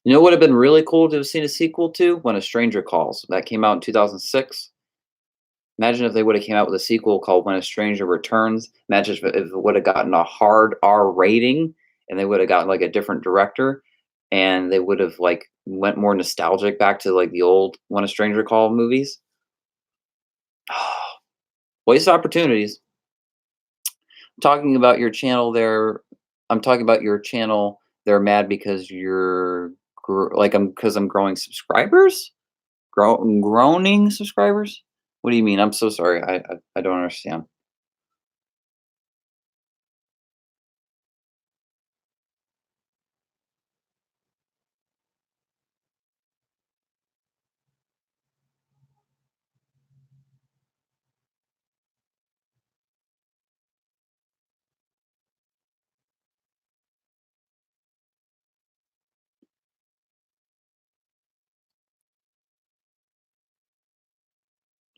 Speaker 1: what would have been really cool to have seen a sequel to When a Stranger Calls. That came out in 2006. Imagine if they would have came out with a sequel called When a Stranger Returns. Imagine if it would have gotten a hard R rating, and they would have gotten like a different director, and they would have like went more nostalgic back to like the old When a Stranger Called movies. Waste opportunities. Talking about your channel there. I'm talking about your channel. They're mad because I'm growing subscribers. Groaning subscribers. What do you mean? I'm so sorry. I don't understand.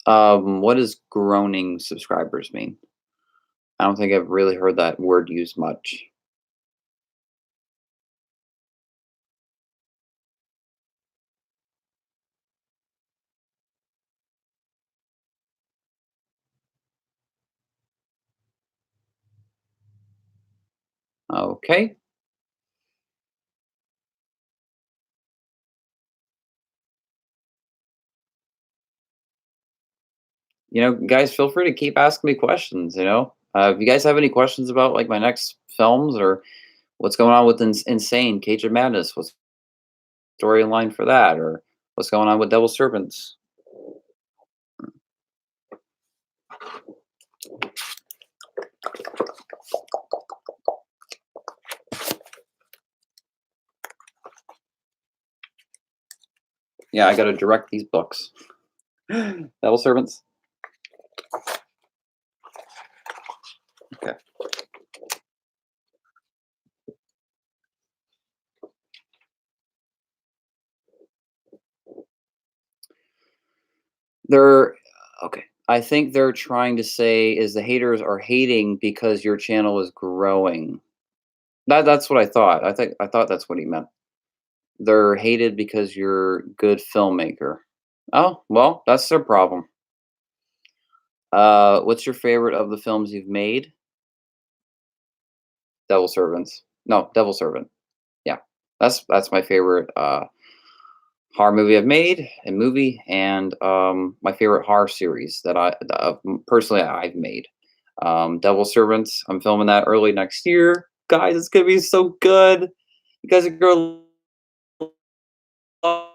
Speaker 1: What does groaning subscribers mean? I don't think I've really heard that word used much. Okay. Guys, feel free to keep asking me questions. If you guys have any questions about like my next films or what's going on with Insane, Cage of Madness, what's the storyline for that, or what's going on with Devil Servants. Yeah, I got to direct these books. Devil Servants. Okay. They're okay. I think they're trying to say is the haters are hating because your channel is growing. That's what I thought. I thought that's what he meant. They're hated because you're a good filmmaker. Oh, well, that's their problem. What's your favorite of the films you've made? Devil Servants. No, Devil Servant. Yeah. That's my favorite horror movie I've made, a movie, and my favorite horror series personally I've made. Devil Servants. I'm filming that early next year, guys. It's gonna be so good. You guys are gonna love.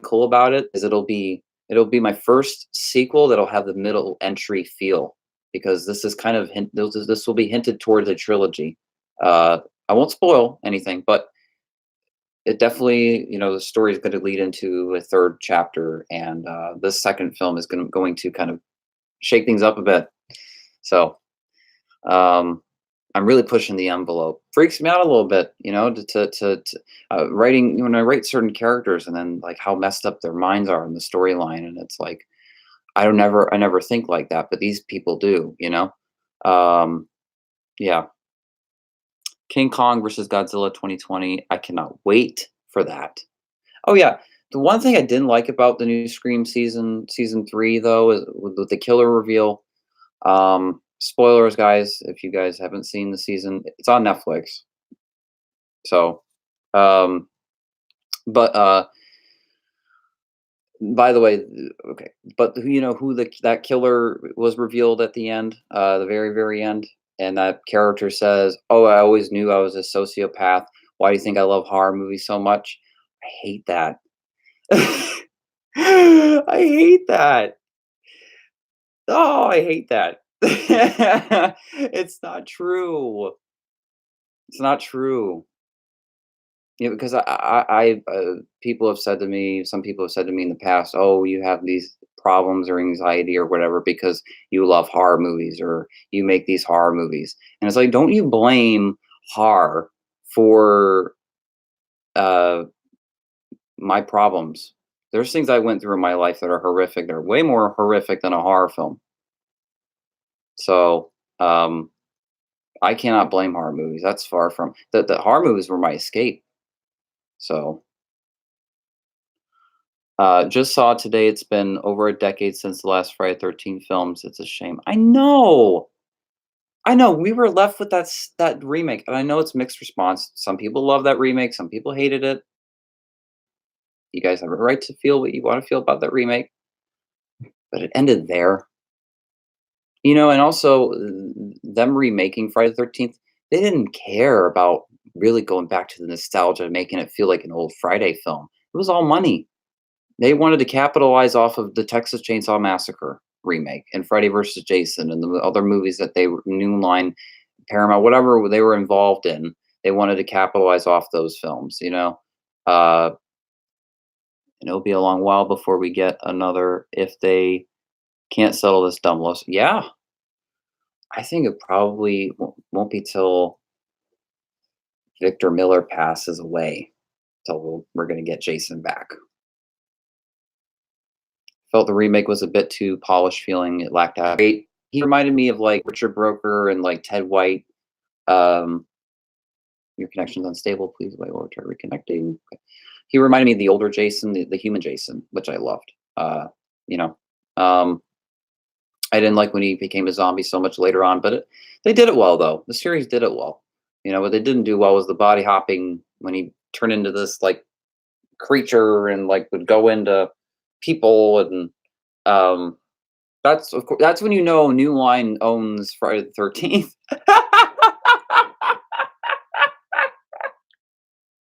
Speaker 1: Cool about it is it'll be my first sequel that'll have the middle entry feel because this is kind of this will be hinted towards a trilogy. I won't spoil anything, but it definitely, the story is going to lead into a third chapter, and this second film is going to kind of shake things up a bit. So um, I'm really pushing the envelope. Freaks me out a little bit, writing when I write certain characters and then like how messed up their minds are in the storyline, and it's like I never think like that, but these people do. Um, yeah, King Kong versus Godzilla 2020. I cannot wait for that. Oh yeah, the one thing I didn't like about the new Scream season 3 though is with the killer reveal. Spoilers, guys, if you guys haven't seen the season, it's on Netflix. So, um, but by the way, okay, but who that killer was revealed at the end, the very end, and that character says, "Oh, I always knew I was a sociopath. Why do you think I love horror movies so much?" I hate that. I hate that. Oh, I hate that. It's not true. It's not true. Because people have said to me, some people have said to me in the past, "Oh, you have these problems or anxiety or whatever because you love horror movies or you make these horror movies." And it's like, don't you blame horror for uh, my problems. There's things I went through in my life that are horrific. They're way more horrific than a horror film. So I cannot blame horror movies. That's far from the horror movies were my escape. So just saw today. It's been over a decade since the last Friday 13 films. It's a shame. I know. I know. We were left with that remake, and I know it's mixed response. Some people love that remake. Some people hated it. You guys have a right to feel what you want to feel about that remake, but it ended there. And also them remaking Friday the 13th, they didn't care about really going back to the nostalgia and making it feel like an old Friday film. It was all money. They wanted to capitalize off of the Texas Chainsaw Massacre remake and Friday versus Jason and the other movies that they were New Line, Paramount, whatever they were involved in. They wanted to capitalize off those films. Uh, and it'll be a long while before we get another if they can't settle this dumb loss. Yeah, I think it probably won't be till Victor Miller passes away till we're going to get Jason back. Felt the remake was a bit too polished feeling. It lacked that great. He reminded me of like Richard Broker and like Ted White. Um, your connection's unstable. Please wait while we try reconnecting. Okay. He reminded me of the older Jason, the human Jason, which I loved. You know, um, I didn't like when he became a zombie so much later on, but they did it well though. The series did it well. What they didn't do well was the body hopping when he turned into this like creature and like would go into people and um that's of course that's when New Line owns Friday the 13th.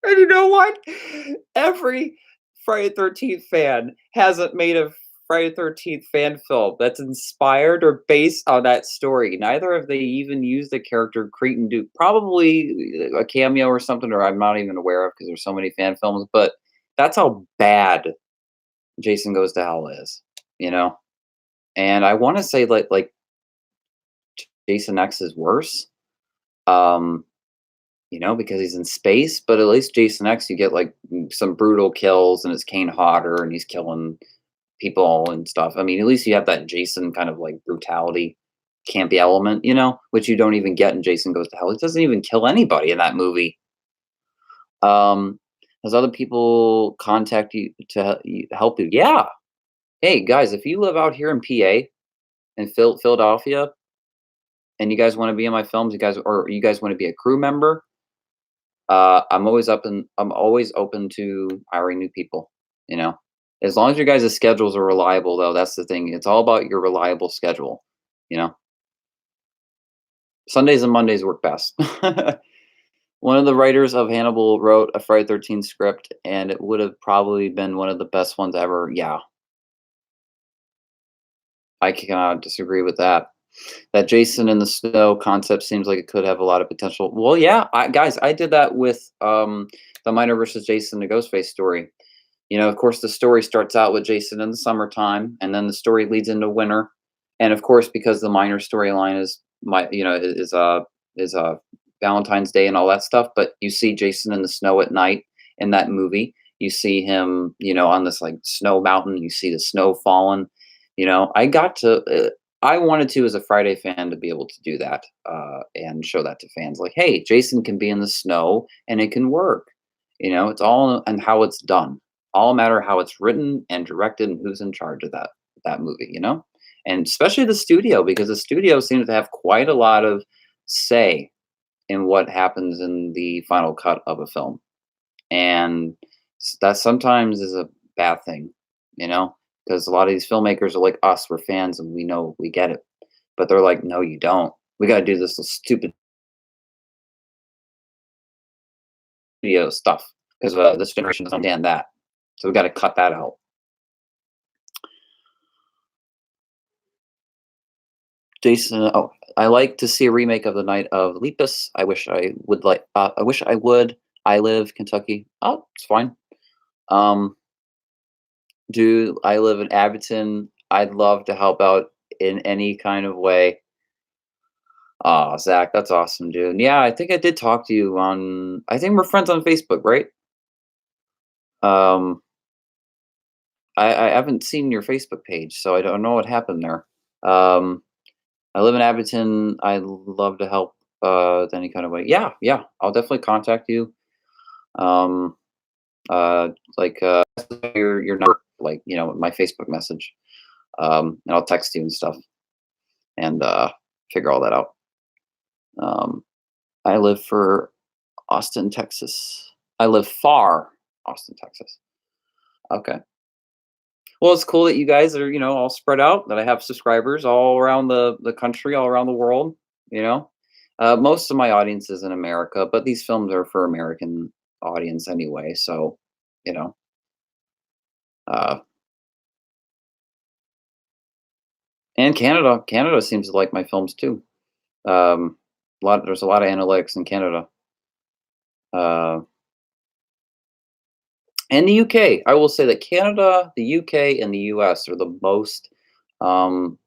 Speaker 1: And you know what? Every Friday the 13th fan hasn't made a Friday the 13th fan film that's inspired or based on that story. Neither have they even used the character Creighton Duke. Probably a cameo or something, or I'm not even aware of because there's so many fan films, but that's how bad Jason Goes to Hell is, you know? And I want to say like Jason X is worse. Um, because he's in space, but at least Jason X, you get like some brutal kills and it's Kane Hodder and he's killing people and stuff. I mean, at least you have that Jason kind of like brutality, campy element, which you don't even get in Jason Goes to Hell. He doesn't even kill anybody in that movie. Has other people contact you to help you? Yeah. Hey guys, if you live out here in PA in Philadelphia and you guys want to be in my films, you guys want to be a crew member, I'm always open to hiring new people, you know. As long as your guys' schedules are reliable though, that's the thing. It's all about your reliable schedule, you know. Sundays and Mondays work best. One of the writers of Hannibal wrote a Friday 13 script and it would have probably been one of the best ones ever. Yeah, I cannot disagree with that. That Jason in the Snow concept seems like it could have a lot of potential. Well, yeah, guys, I did that with the Miner versus Jason, the Ghostface story. Of course, the story starts out with Jason in the summertime, and then the story leads into winter. And of course, because the Miner storyline is Valentine's Day and all that stuff, but you see Jason in the snow at night in that movie. You see him, on this like snow mountain. You see the snow falling. I wanted to, as a Friday fan, to be able to do that and show that to fans. Like, hey, Jason can be in the snow and it can work. It's all and how it's done. All matter how it's written and directed and who's in charge of that movie. And especially the studio because the studio seems to have quite a lot of say in what happens in the final cut of a film, and that sometimes is a bad thing. You know, because a lot of these filmmakers are like us. We're fans and we know we get it, but they're like, no, you don't. We got to do this stupid studio stuff because this generation doesn't understand that. So we got to cut that out. Jason, oh, I like to see a remake of The Night of Lepus. I wish I would like. I wish I would. I live Kentucky. Oh, it's fine. Um, do I live in Abington? I'd love to help out in any kind of way. Ah, Zach, that's awesome, dude. Yeah, I think I did talk to you I think we're friends on Facebook, right? Um, I haven't seen your Facebook page, so I don't know what happened there. Um, I live in Abington. I love to help any kind of way. Yeah, yeah, I'll definitely contact you. Um, uh, like your number, like my Facebook message, and I'll text you and stuff, and figure all that out. Um, I live for Austin, Texas. I live far, Austin, Texas. Okay. Well, it's cool that you guys are, all spread out, that I have subscribers all around the country, all around the world, you know. Most of my audience is in America, but these films are for American audience anyway, so, you know. Uh, and Canada. Canada seems to like my films too. There's a lot of analytics in Canada. Uh, and the UK. I will say that Canada, the UK, and the US are the most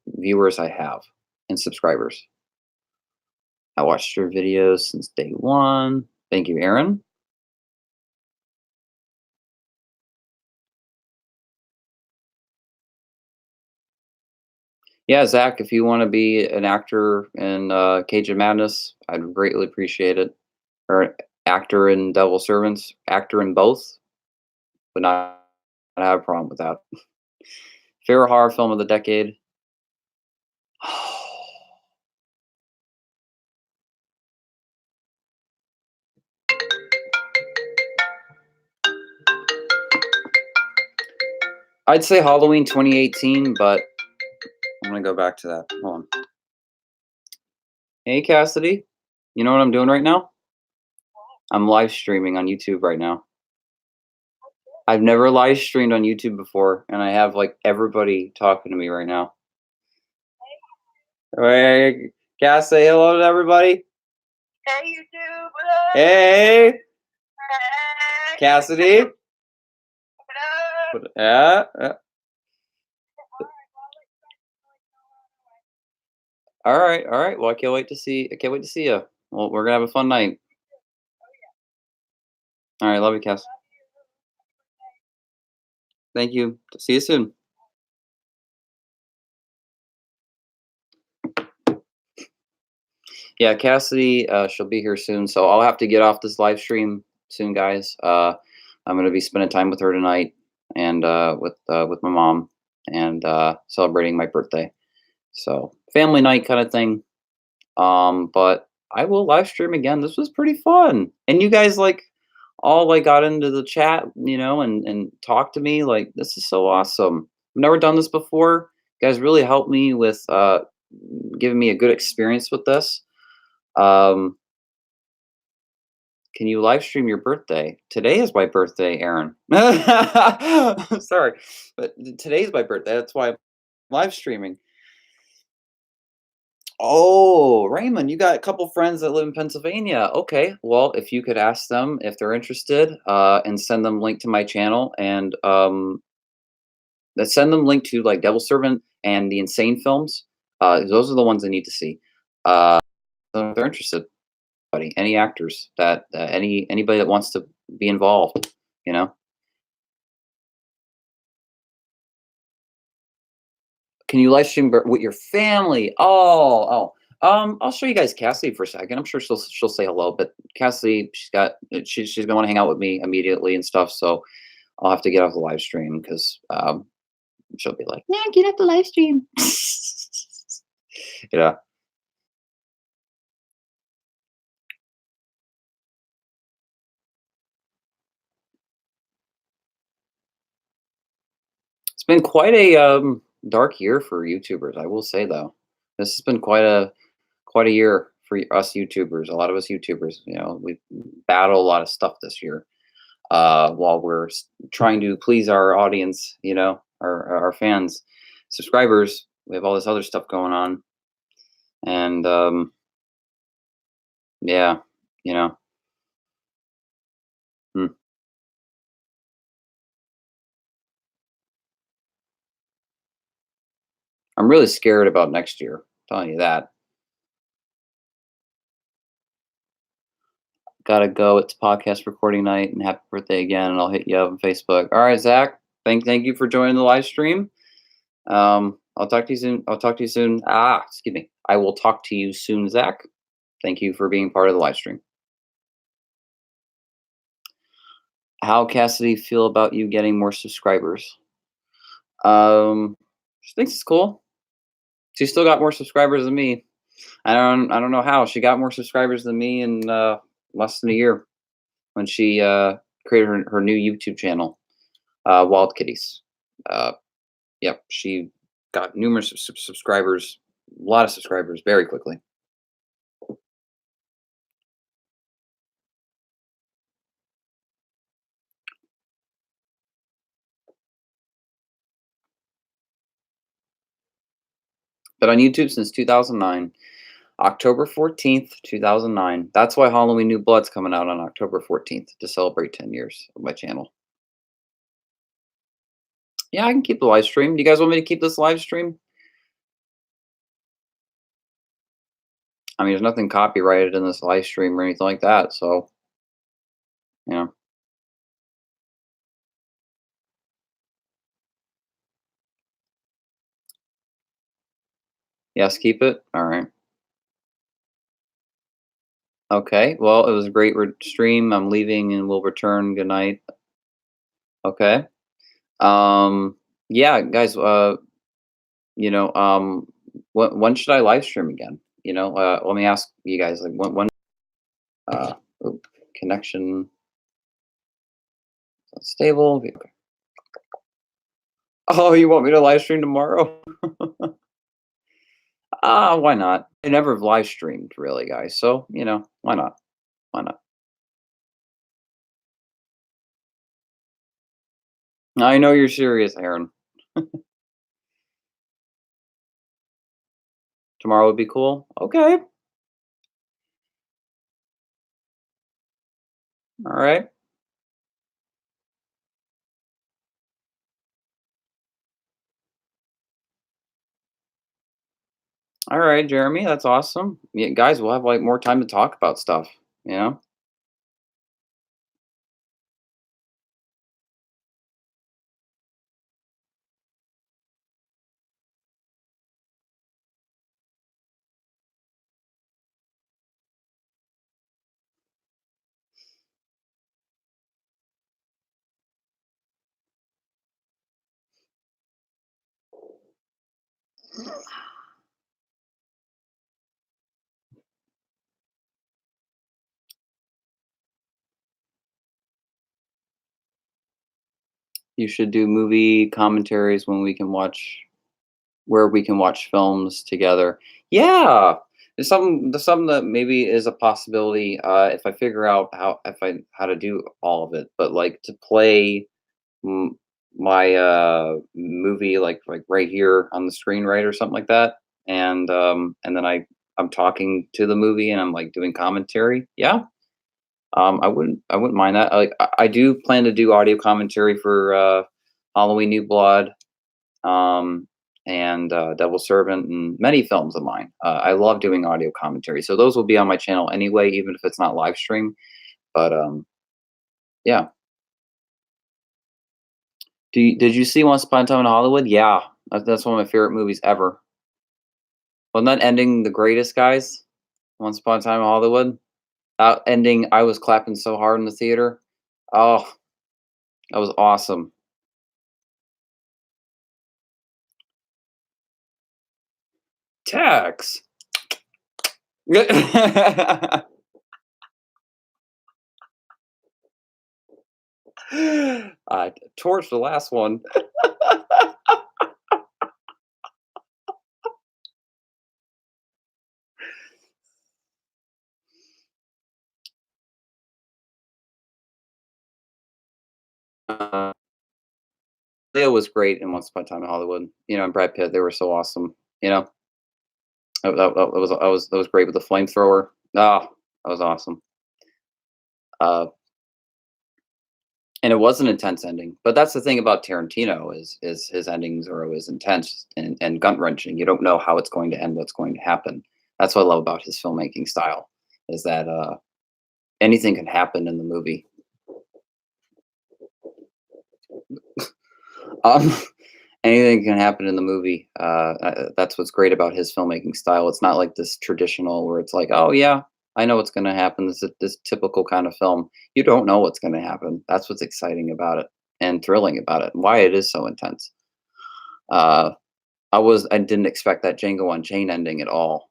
Speaker 1: viewers I have and subscribers. I watched your videos since day one. Thank you, Aaron. Yeah, Zach, if you want to be an actor in Cage of Madness, I'd greatly appreciate it. Or actor in Devil Servants, actor in both, would not have a problem with that. Favorite horror film of the decade? I'd say Halloween 2018, but I'm gonna go back to that. Hold on. Hey, Cassidy. You know what I'm doing right now? I'm live streaming on YouTube right now. I've never live streamed on YouTube before, and I have like everybody talking to me right now. Hey, Cass, say hello to everybody.
Speaker 2: Hey, YouTube.
Speaker 1: Hey,
Speaker 2: Hey.
Speaker 1: Cassidy.
Speaker 2: Hello.
Speaker 1: Yeah. All right. All right. Well, I can't wait to see. I can't wait to see you. Well, we're gonna have a fun night. All right. Love you, Cass. Thank you. See you soon. Yeah, Cassidy. She'll be here soon, so I'll have to get off this live stream soon, guys. I'm gonna be spending time with her tonight, and with my mom, and celebrating my birthday. So family night kind of thing. But I will live stream again. This was pretty fun. And you guys like all like got into the chat, and talked to me. Like this is so awesome. I've never done this before. You guys really helped me with giving me a good experience with this. Um, can you live stream your birthday? Today is my birthday, Aaron. Sorry, but today's my birthday. That's why I'm live streaming. Oh, Raymond, you got a couple friends that live in Pennsylvania. Okay, well, if you could ask them if they're interested, and send them link to my channel, and send them link to like Devil Servant and the Insane films. Those are the ones I need to see. So if they're interested, buddy, any actors that anybody that wants to be involved, you know. Can you live stream with your family? I'll show you guys Cassidy for a second. I'm sure she'll say hello, but Cassidy, she's gonna want to hang out with me immediately and stuff. So I'll have to get off the live stream because she'll be like, "Yeah, get off the live stream." Yeah, it's been quite a dark year for YouTubers. I will say though, this has been quite a year for us YouTubers. A lot of us YouTubers, we battle a lot of stuff this year. While we're trying to please our audience, our fans, subscribers. We have all this other stuff going on, and yeah, you know, hmm. I'm really scared about next year. I'm telling you that. Gotta go. It's podcast recording night, and happy birthday again. And I'll hit you up on Facebook. All right, Zach. Thank you for joining the live stream. I'll talk to you soon. I'll talk to you soon. Excuse me. I will talk to you soon, Zach. Thank you for being part of the live stream. How Cassidy feel about you getting more subscribers? She thinks it's cool. She still got more subscribers than me. I don't know how she got more subscribers than me in less than a year when she created her new YouTube channel, Wild Kitties. Yep, she got numerous subscribers, a lot of subscribers very quickly. But on YouTube since 2009, October 14th, 2009. That's why Halloween New Blood's coming out on October 14th to celebrate 10 years of my channel. Yeah, I can keep the live stream. Do you guys want me to keep this live stream? I mean, there's nothing copyrighted in this live stream or anything like that, so, you know. Yes, keep it? All right. Okay, well, it was a great stream. I'm leaving and we'll return. Good night. Okay. Um, yeah, guys, when should I live stream again? Let me ask you guys, like, when uh, connection stable. Okay. Oh, you want me to live stream tomorrow? Why not? I never live streamed really, guys. So, why not? Why not? I know you're serious, Aaron. Tomorrow would be cool. Okay. All right. All right, Jeremy. That's awesome. Yeah, guys, we'll have like more time to talk about stuff, you know? You should do movie commentaries where we can watch films together. Yeah. There's something that maybe is a possibility if I figure out how to do all of it. But like to play m- my movie like right here on the screen, right, or something like that, and then I'm talking to the movie and I'm like doing commentary. Yeah. I wouldn't mind that. I do plan to do audio commentary for Halloween New Blood, um, and Devil Servant, and many films of mine. I love doing audio commentary, so those will be on my channel anyway, even if it's not live stream. But yeah. Did you see Once Upon a Time in Hollywood? Yeah, that's one of my favorite movies ever. Wasn't that ending the greatest, guys? Once Upon a Time in Hollywood. Ending, I was clapping so hard in the theater. Oh, that was awesome. Tex. I torched the last one. Uh, Leo was great in Once Upon a Time in Hollywood. And Brad Pitt, they were so awesome. That was great with the flamethrower. That was awesome. Uh, and it was an intense ending. But that's the thing about Tarantino is his endings are always intense and gut wrenching. You don't know how it's going to end, what's going to happen. That's what I love about his filmmaking style. Is that anything can happen in the movie. Um, anything can happen in the movie. That's what's great about his filmmaking style. It's not like this traditional where it's like, oh yeah, I know what's going to happen. This is this typical kind of film. You don't know what's going to happen. That's what's exciting about it and thrilling about it, and why it is so intense. Uh, I didn't expect that Django Unchained ending at all.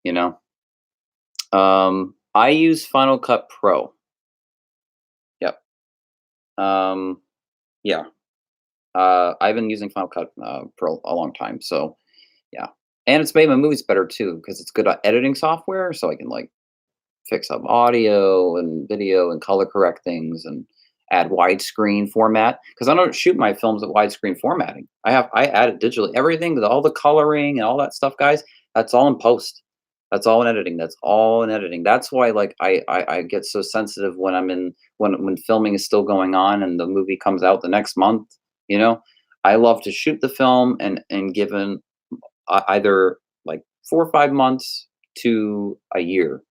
Speaker 1: You know, I use Final Cut Pro. Yep. Um, yeah. I've been using Final Cut for a long time, so yeah, and it's made my movies better too because it's good at editing software, so I can like fix up audio and video and color correct things and add widescreen format because I don't shoot my films at widescreen formatting. I add it digitally. Everything, all the coloring and all that stuff, guys. That's all in post. That's all in editing. That's all in editing. That's why like I get so sensitive when I'm in when filming is still going on and the movie comes out the next month. You know, I love to shoot the film and given either like 4 or 5 months to a year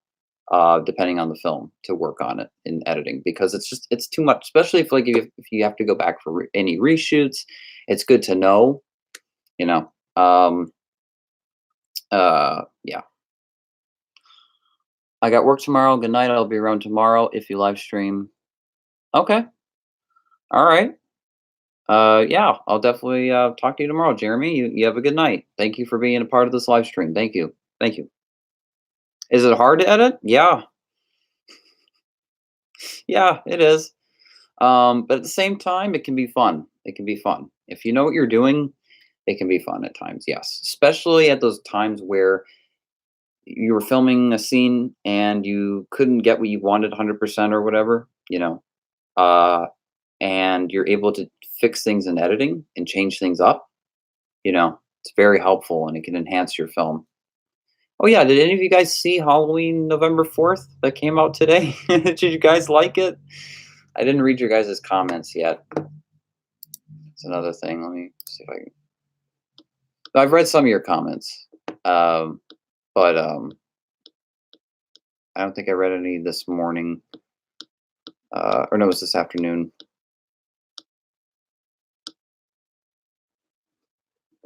Speaker 1: depending on the film to work on it in editing because it's too much, especially if you have to go back for any reshoots. It's good to know, you know. Yeah, I got work tomorrow. Good night. I'll be around tomorrow if you live stream. Okay, all right. Yeah, I'll definitely talk to you tomorrow, Jeremy. You have a good night. Thank you for being a part of this live stream. Thank you. Thank you. Is it hard to edit? Yeah, yeah, it is. But at the same time, it can be fun. It can be fun. If you know what you're doing, it can be fun at times, yes. Especially at those times where you were filming a scene and you couldn't get what you wanted 100% or whatever, uh, and you're able to fix things in editing and change things up, it's very helpful and it can enhance your film. Oh yeah, did any of you guys see Halloween November 4th that came out today? Did you guys like it? I didn't read your guys' comments yet. It's another thing. Let me see if I can. I've read some of your comments, but I don't think I read any this morning. Or no, it was this afternoon.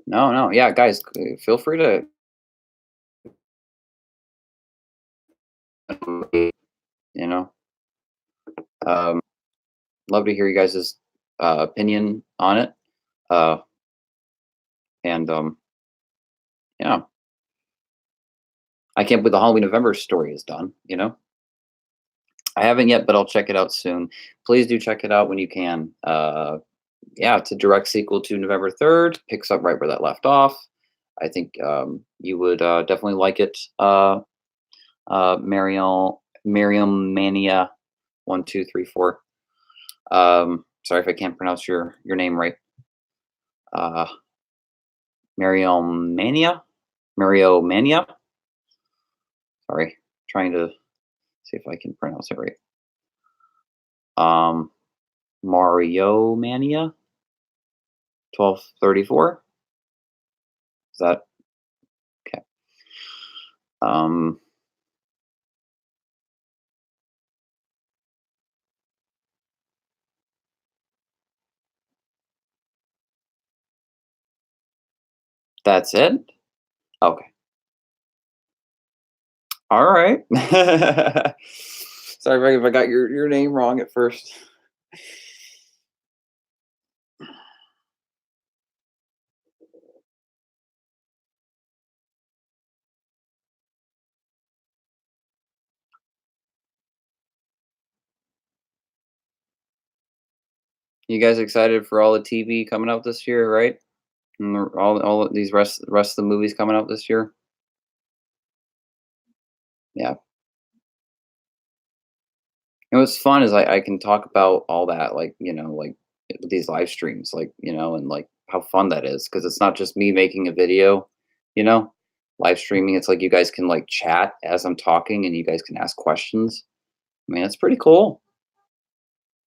Speaker 1: No, no, yeah, guys, feel free to, you know, um, love to hear you guys' opinion on it. Uh, and yeah, I can't believe the Halloween November story is done. I haven't yet, but I'll check it out soon. Please do check it out when you can. Yeah, it's a direct sequel to November 3rd. Picks up right where that left off. I think you would definitely like it. Miriam Mania 1234. Sorry if I can't pronounce your name right. Uh, Miriam Mania, Mario Mania. Sorry, trying to see if I can pronounce it right. Mario Mania 1234. Is that okay? Um, that's it. Okay. All right. Sorry if I got your name wrong at first. You guys excited for all the TV coming out this year, right? And all of these rest of the movies coming out this year. Yeah. And what's fun is I can talk about all that, like, like with these live streams, like, and like how fun that is because it's not just me making a video, you know, live streaming. It's like you guys can like chat as I'm talking and you guys can ask questions. I mean, it's pretty cool.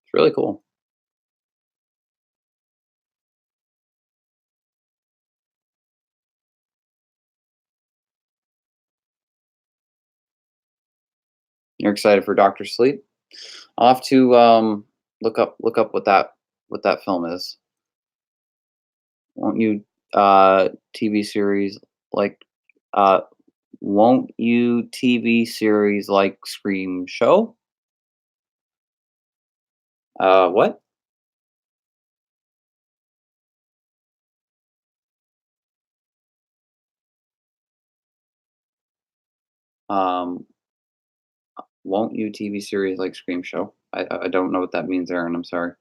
Speaker 1: It's really cool. You're excited for Doctor Sleep? I'll have to look up what that film is. Won't you TV series like uh won't you TV series like Scream Show? What? Um won't you TV series like Scream Show? I don't know what that means, Aaron. I'm sorry.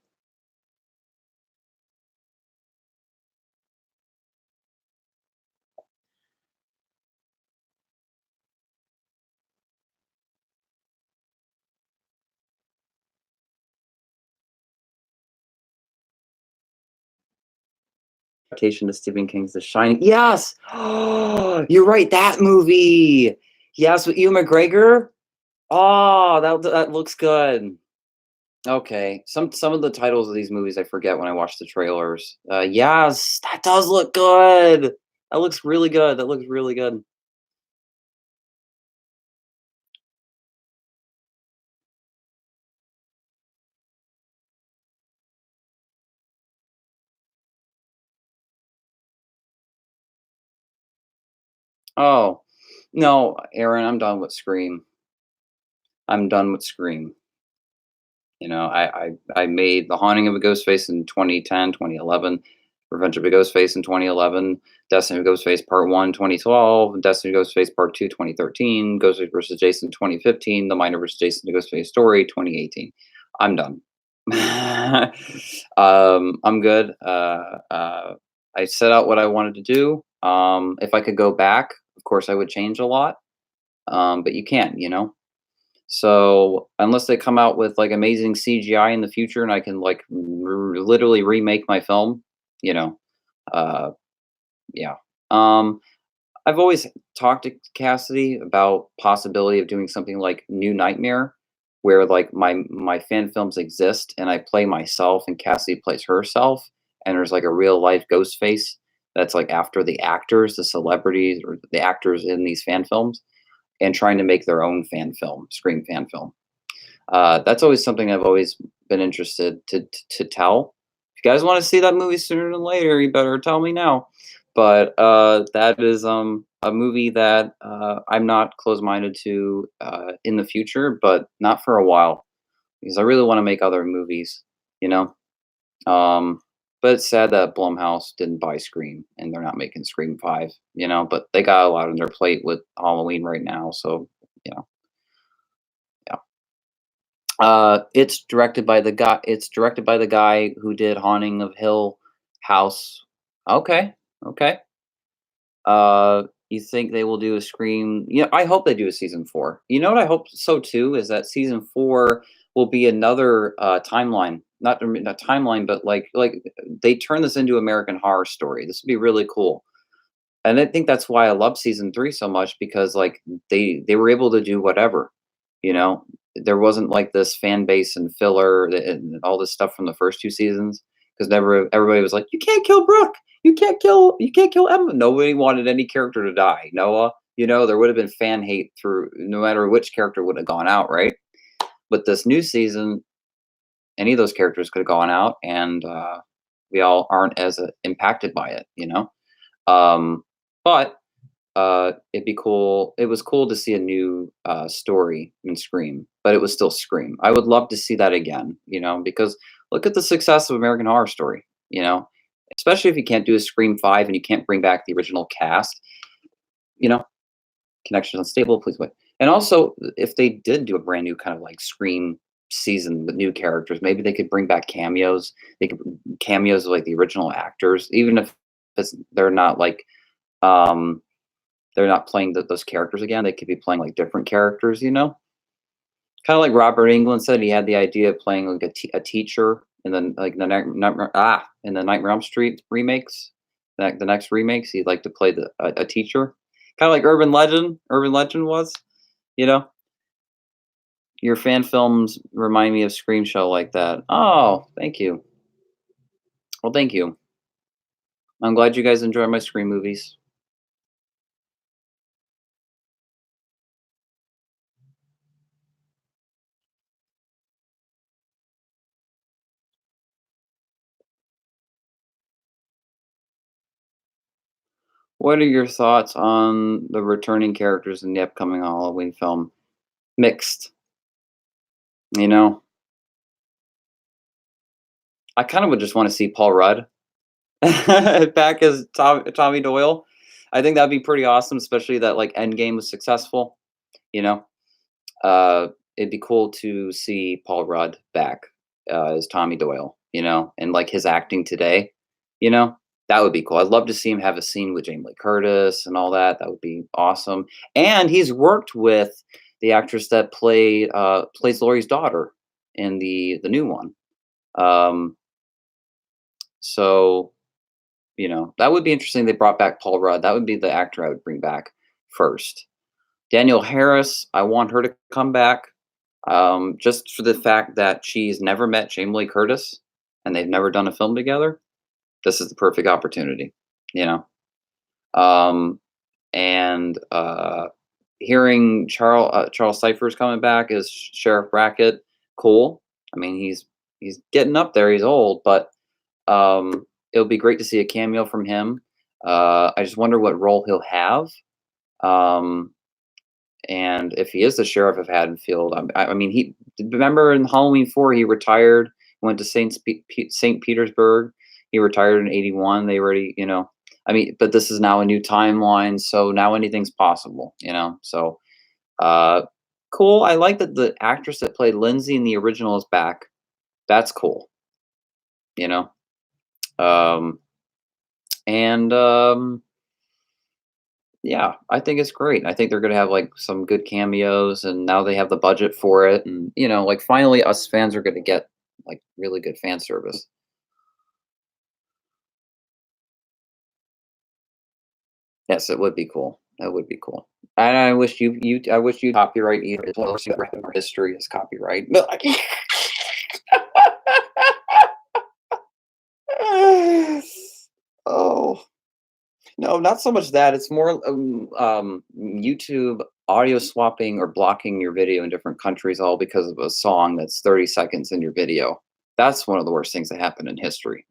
Speaker 1: Adaptation to Stephen King's The Shining. Yes! You're right, that movie! Yes, with Ewan McGregor? Oh, that looks good. Okay. Some of the titles of these movies I forget when I watch the trailers. Yes, that does look good! That looks really good, that looks really good. Oh, no, Aaron, I'm done with Scream. I'm done with Scream. You know, I made The Haunting of a Ghostface in 2010, 2011, Revenge of a Ghostface in 2011, Destiny of a Ghostface Part 1 2012, Destiny of a Ghostface Part 2 2013, Ghostface vs. Jason 2015, The Minor vs. Jason the Ghostface Story 2018. I'm done. I'm good. I set out what I wanted to do. If I could go back, of course I would change a lot. But you can't, you know? So unless they come out with like amazing CGI in the future and I can like literally remake my film, you know, uh, yeah. Um, I've always talked to Cassidy about possibility of doing something like New Nightmare, where like my fan films exist and I play myself and Cassidy plays herself, and there's like a real life ghost face that's like after the actors, the celebrities, or the actors in these fan films, and trying to make their own fan film, Scream fan film. That's always something I've always been interested to tell. If you guys want to see that movie sooner than later, you better tell me now. But that is a movie that I'm not close minded to in the future, but not for a while because I really want to make other movies. You know, but it's sad that Blumhouse didn't buy Scream and they're not making Scream 5. You know, but they got a lot on their plate with Halloween right now, so you know, yeah. It's directed by the guy who did Haunting of Hill House. Okay, okay. You think they will do a Scream? Yeah, I hope they do a season 4. You know what I hope so too is that season 4 will be another timeline. Not timeline, but like they turn this into American Horror Story. This would be really cool. And I think that's why I love season 3 so much because like they were able to do whatever, you know. There wasn't like this fan base and filler and all this stuff from the first 2 seasons because never everybody was like, "You can't kill Brooke. You can't kill Emma." Nobody wanted any character to die. Noah, you know, there would have been fan hate through no matter which character would have gone out, right? But this new season, any of those characters could have gone out and we all aren't as impacted by it, you know. But it'd be cool. It was cool to see a new story in Scream, but it was still Scream. I would love to see that again, you know, because look at the success of American Horror Story, you know, especially if you can't do a Scream 5 and you can't bring back the original cast, you know, connections unstable, please wait. And also, if they did do a brand new kind of like Scream season with new characters, maybe they could bring back cameos. They could cameos of like the original actors, even if they're not like um they're not playing those characters again. They could be playing like different characters, you know. Kind of like Robert England said, he had the idea of playing like a teacher, and then like in the Nightmare on Elm Street remakes, the next remakes, he'd like to play a teacher, kind of like Urban Legend. Urban Legend was, you know. Your fan films remind me of Scream Show like that. Oh, thank you. Well, thank you. I'm glad you guys enjoy my Scream movies. What are your thoughts on the returning characters in the upcoming Halloween film? Mixed, you know? I kind of would just want to see Paul Rudd back as Tommy Doyle. I think that'd be pretty awesome, especially that like Endgame was successful. You know, uh, it'd be cool to see Paul Rudd back as Tommy Doyle. You know, and like his acting today. You know, that would be cool. I'd love to see him have a scene with Jamie Lee Curtis and all that. That would be awesome. And he's worked with the actress that plays Laurie's daughter in the new one. Um, so that would be interesting. They brought back Paul Rudd. That would be the actor I would bring back first. Danielle Harris, I want her to come back, just for the fact that she's never met Jamie Lee Curtis and they've never done a film together. This is the perfect opportunity, you know. Um, and hearing Charles Cyphers coming back as Sheriff Brackett, cool. I mean, he's getting up there. He's old, but it'll be great to see a cameo from him. I just wonder what role he'll have. Um, and if he is the sheriff of Haddonfield, I mean, he remember in Halloween 4 he retired, went to Saint Petersburg. He retired in '81. They already, I mean, but this is now a new timeline, so now anything's possible, So, uh, cool. I like that the actress that played Lindsay in the original is back. That's cool, you know. Um, and Yeah, I think it's great. I think they're gonna have like some good cameos, and now they have the budget for it, and like finally, us fans are gonna get like really good fan service. Yes, it would be cool. That would be cool. And I wish I wish you copyright either as well as our history as copyright. Oh. No, not so much that. It's more YouTube audio swapping or blocking your video in different countries, all because of a song that's 30 seconds in your video. That's one of the worst things that happened in history.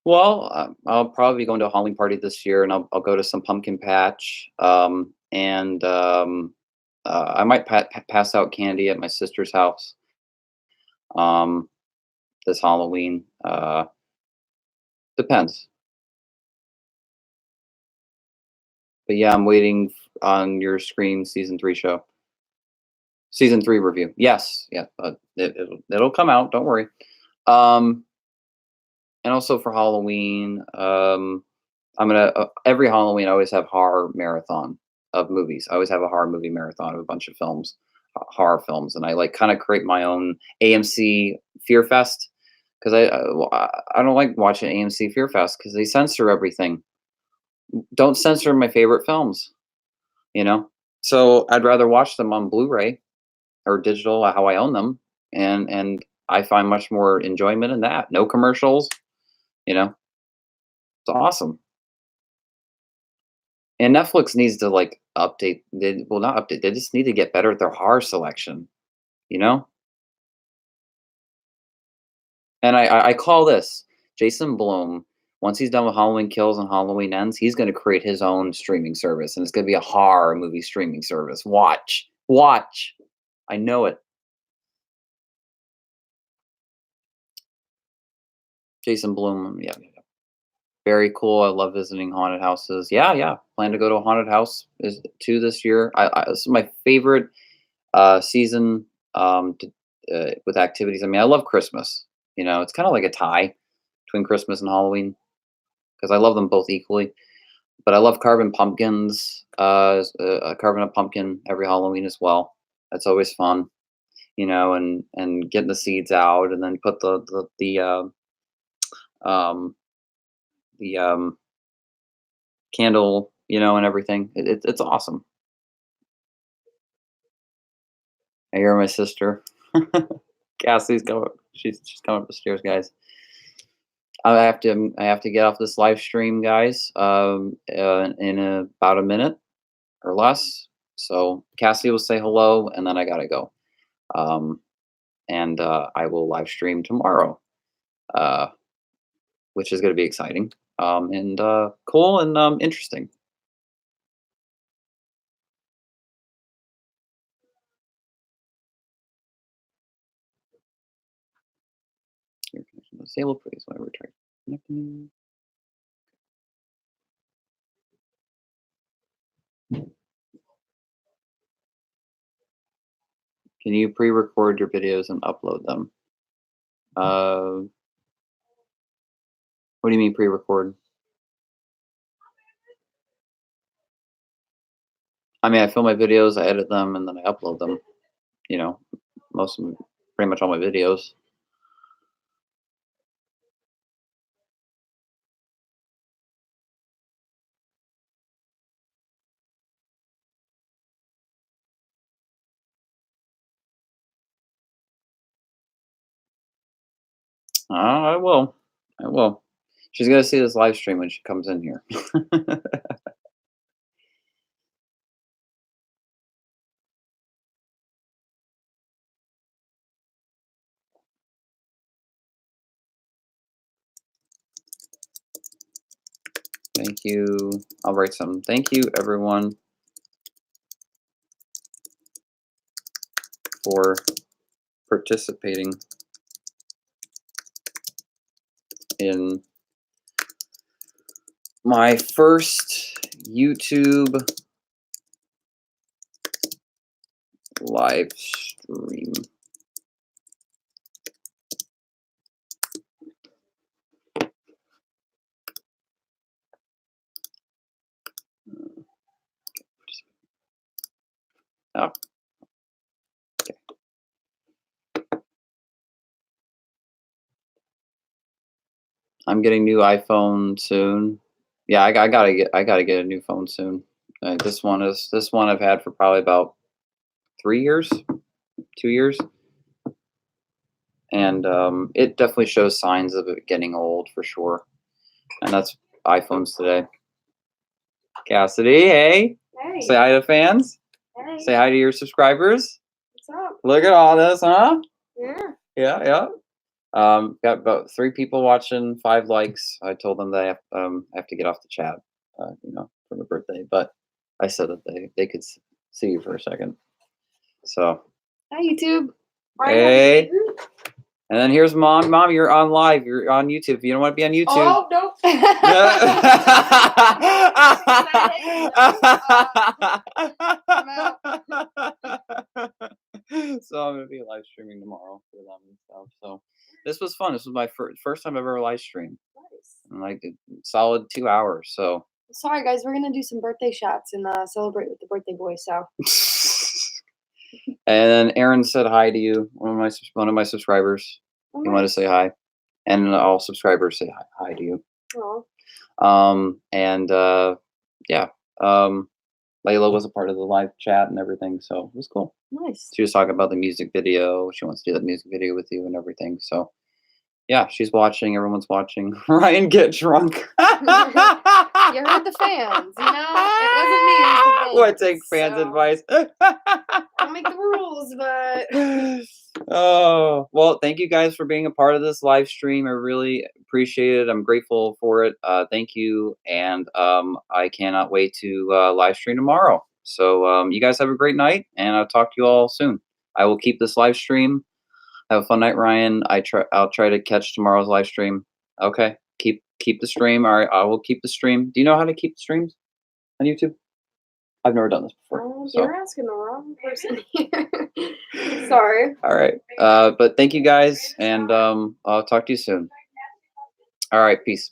Speaker 1: Well, I'll probably be going to a Halloween party this year, and I'll go to some pumpkin patch, and I might pass out candy at my sister's house um, this Halloween. Depends. But yeah, I'm waiting on your Scream season 3 show. Season 3 review. Yes, yeah, it'll come out. Don't worry. Um, and also for Halloween, I'm gonna every Halloween I always have horror marathon of movies. I always have a horror movie marathon of a bunch of films, horror films, and I like kind of create my own AMC Fear Fest because I don't like watching AMC Fear Fest because they censor everything. Don't censor my favorite films, you know. So I'd rather watch them on Blu-ray or digital, how I own them, and I find much more enjoyment in that. No commercials, you know. It's awesome. And Netflix needs to like update. Well, not update. They just need to get better at their horror selection, you know. And I call this Jason Blum. Once he's done with Halloween Kills and Halloween Ends, he's going to create his own streaming service, and it's going to be a horror movie streaming service. Watch, watch. I know it. Jason Blum. Yeah, very cool. I love visiting haunted houses. Yeah, yeah. Plan to go to a haunted house is too this year. This is my favorite season with activities. I mean, I love Christmas. It's kind of like a tie between Christmas and Halloween because I love them both equally. But I love carving pumpkins, carving a pumpkin every Halloween as well. That's always fun, and getting the seeds out and then put the candle, and everything. It's awesome. I hear my sister. Cassie's coming. She's coming up the stairs, guys. I have to get off this live stream, guys. In about a minute or less. So Cassie will say hello, and then I gotta go. Um, and I will live stream tomorrow, uh, which is gonna be exciting. And cool and interesting. Your connection is disabled. Please, whenever try connecting. Can you pre-record your videos and upload them? What do you mean pre-record? I mean, I film my videos, I edit them, and then I upload them. You know, most of pretty much all my videos. I will. I will. She's gonna see this live stream when she comes in here. Thank you. I'll write some. Thank you, everyone, for participating in my first YouTube live stream. Oh. Okay. I'm getting new iPhone soon. Yeah, I gotta get a new phone soon. This one I've had for probably about 3 years, 2 years, and it definitely shows signs of it getting old for sure. And that's iPhones today. Cassidy, hey,
Speaker 3: Hey.
Speaker 1: say hi to fans.
Speaker 3: Hey.
Speaker 1: Say hi to your subscribers.
Speaker 3: What's up?
Speaker 1: Look at all this, huh?
Speaker 3: Yeah.
Speaker 1: Yeah. Got about 3 people watching, 5 likes. I told them they have to get off the chat, for the birthday, but I said that they could see you for a second. So,
Speaker 3: Hi, YouTube.
Speaker 1: hey. And then here's mom. Mom, you're on live. You're on YouTube. You don't want to be on YouTube.
Speaker 3: Oh, nope.
Speaker 1: So I'm gonna be live streaming tomorrow for them and stuff. So this was fun. This was my first time ever live stream.
Speaker 3: Nice.
Speaker 1: And like a solid 2 hours. So
Speaker 3: Sorry, guys. We're going to do some birthday shots and celebrate with the birthday boy. So.
Speaker 1: and then Aaron said hi to you. One of my subscribers. You want to say hi, and all subscribers say hi to you.
Speaker 3: Oh.
Speaker 1: And yeah. Layla was a part of the live chat and everything, so it was cool.
Speaker 3: Nice.
Speaker 1: She was talking about the music video. She wants to do that music video with you and everything. So, yeah, she's watching. Everyone's watching. Ryan, get drunk.
Speaker 3: You heard the fans, It wasn't me. It was the fans.
Speaker 1: What, take fans' advice?
Speaker 3: I'll make the rules, but.
Speaker 1: Oh, well, thank you guys for being a part of this live stream. I really appreciate it. I'm grateful for it. Thank you. And I cannot wait to live stream tomorrow. So you guys have a great night, and I'll talk to you all soon. I will keep this live stream. Have a fun night, Ryan. I'll try to catch tomorrow's live stream. Okay. Keep the stream. All right, I will keep the stream. Do you know how to keep the streams on YouTube? I've never done this before. So.
Speaker 3: You're asking the wrong person here. Sorry.
Speaker 1: All right. But thank you guys, and I'll talk to you soon. All right. Peace.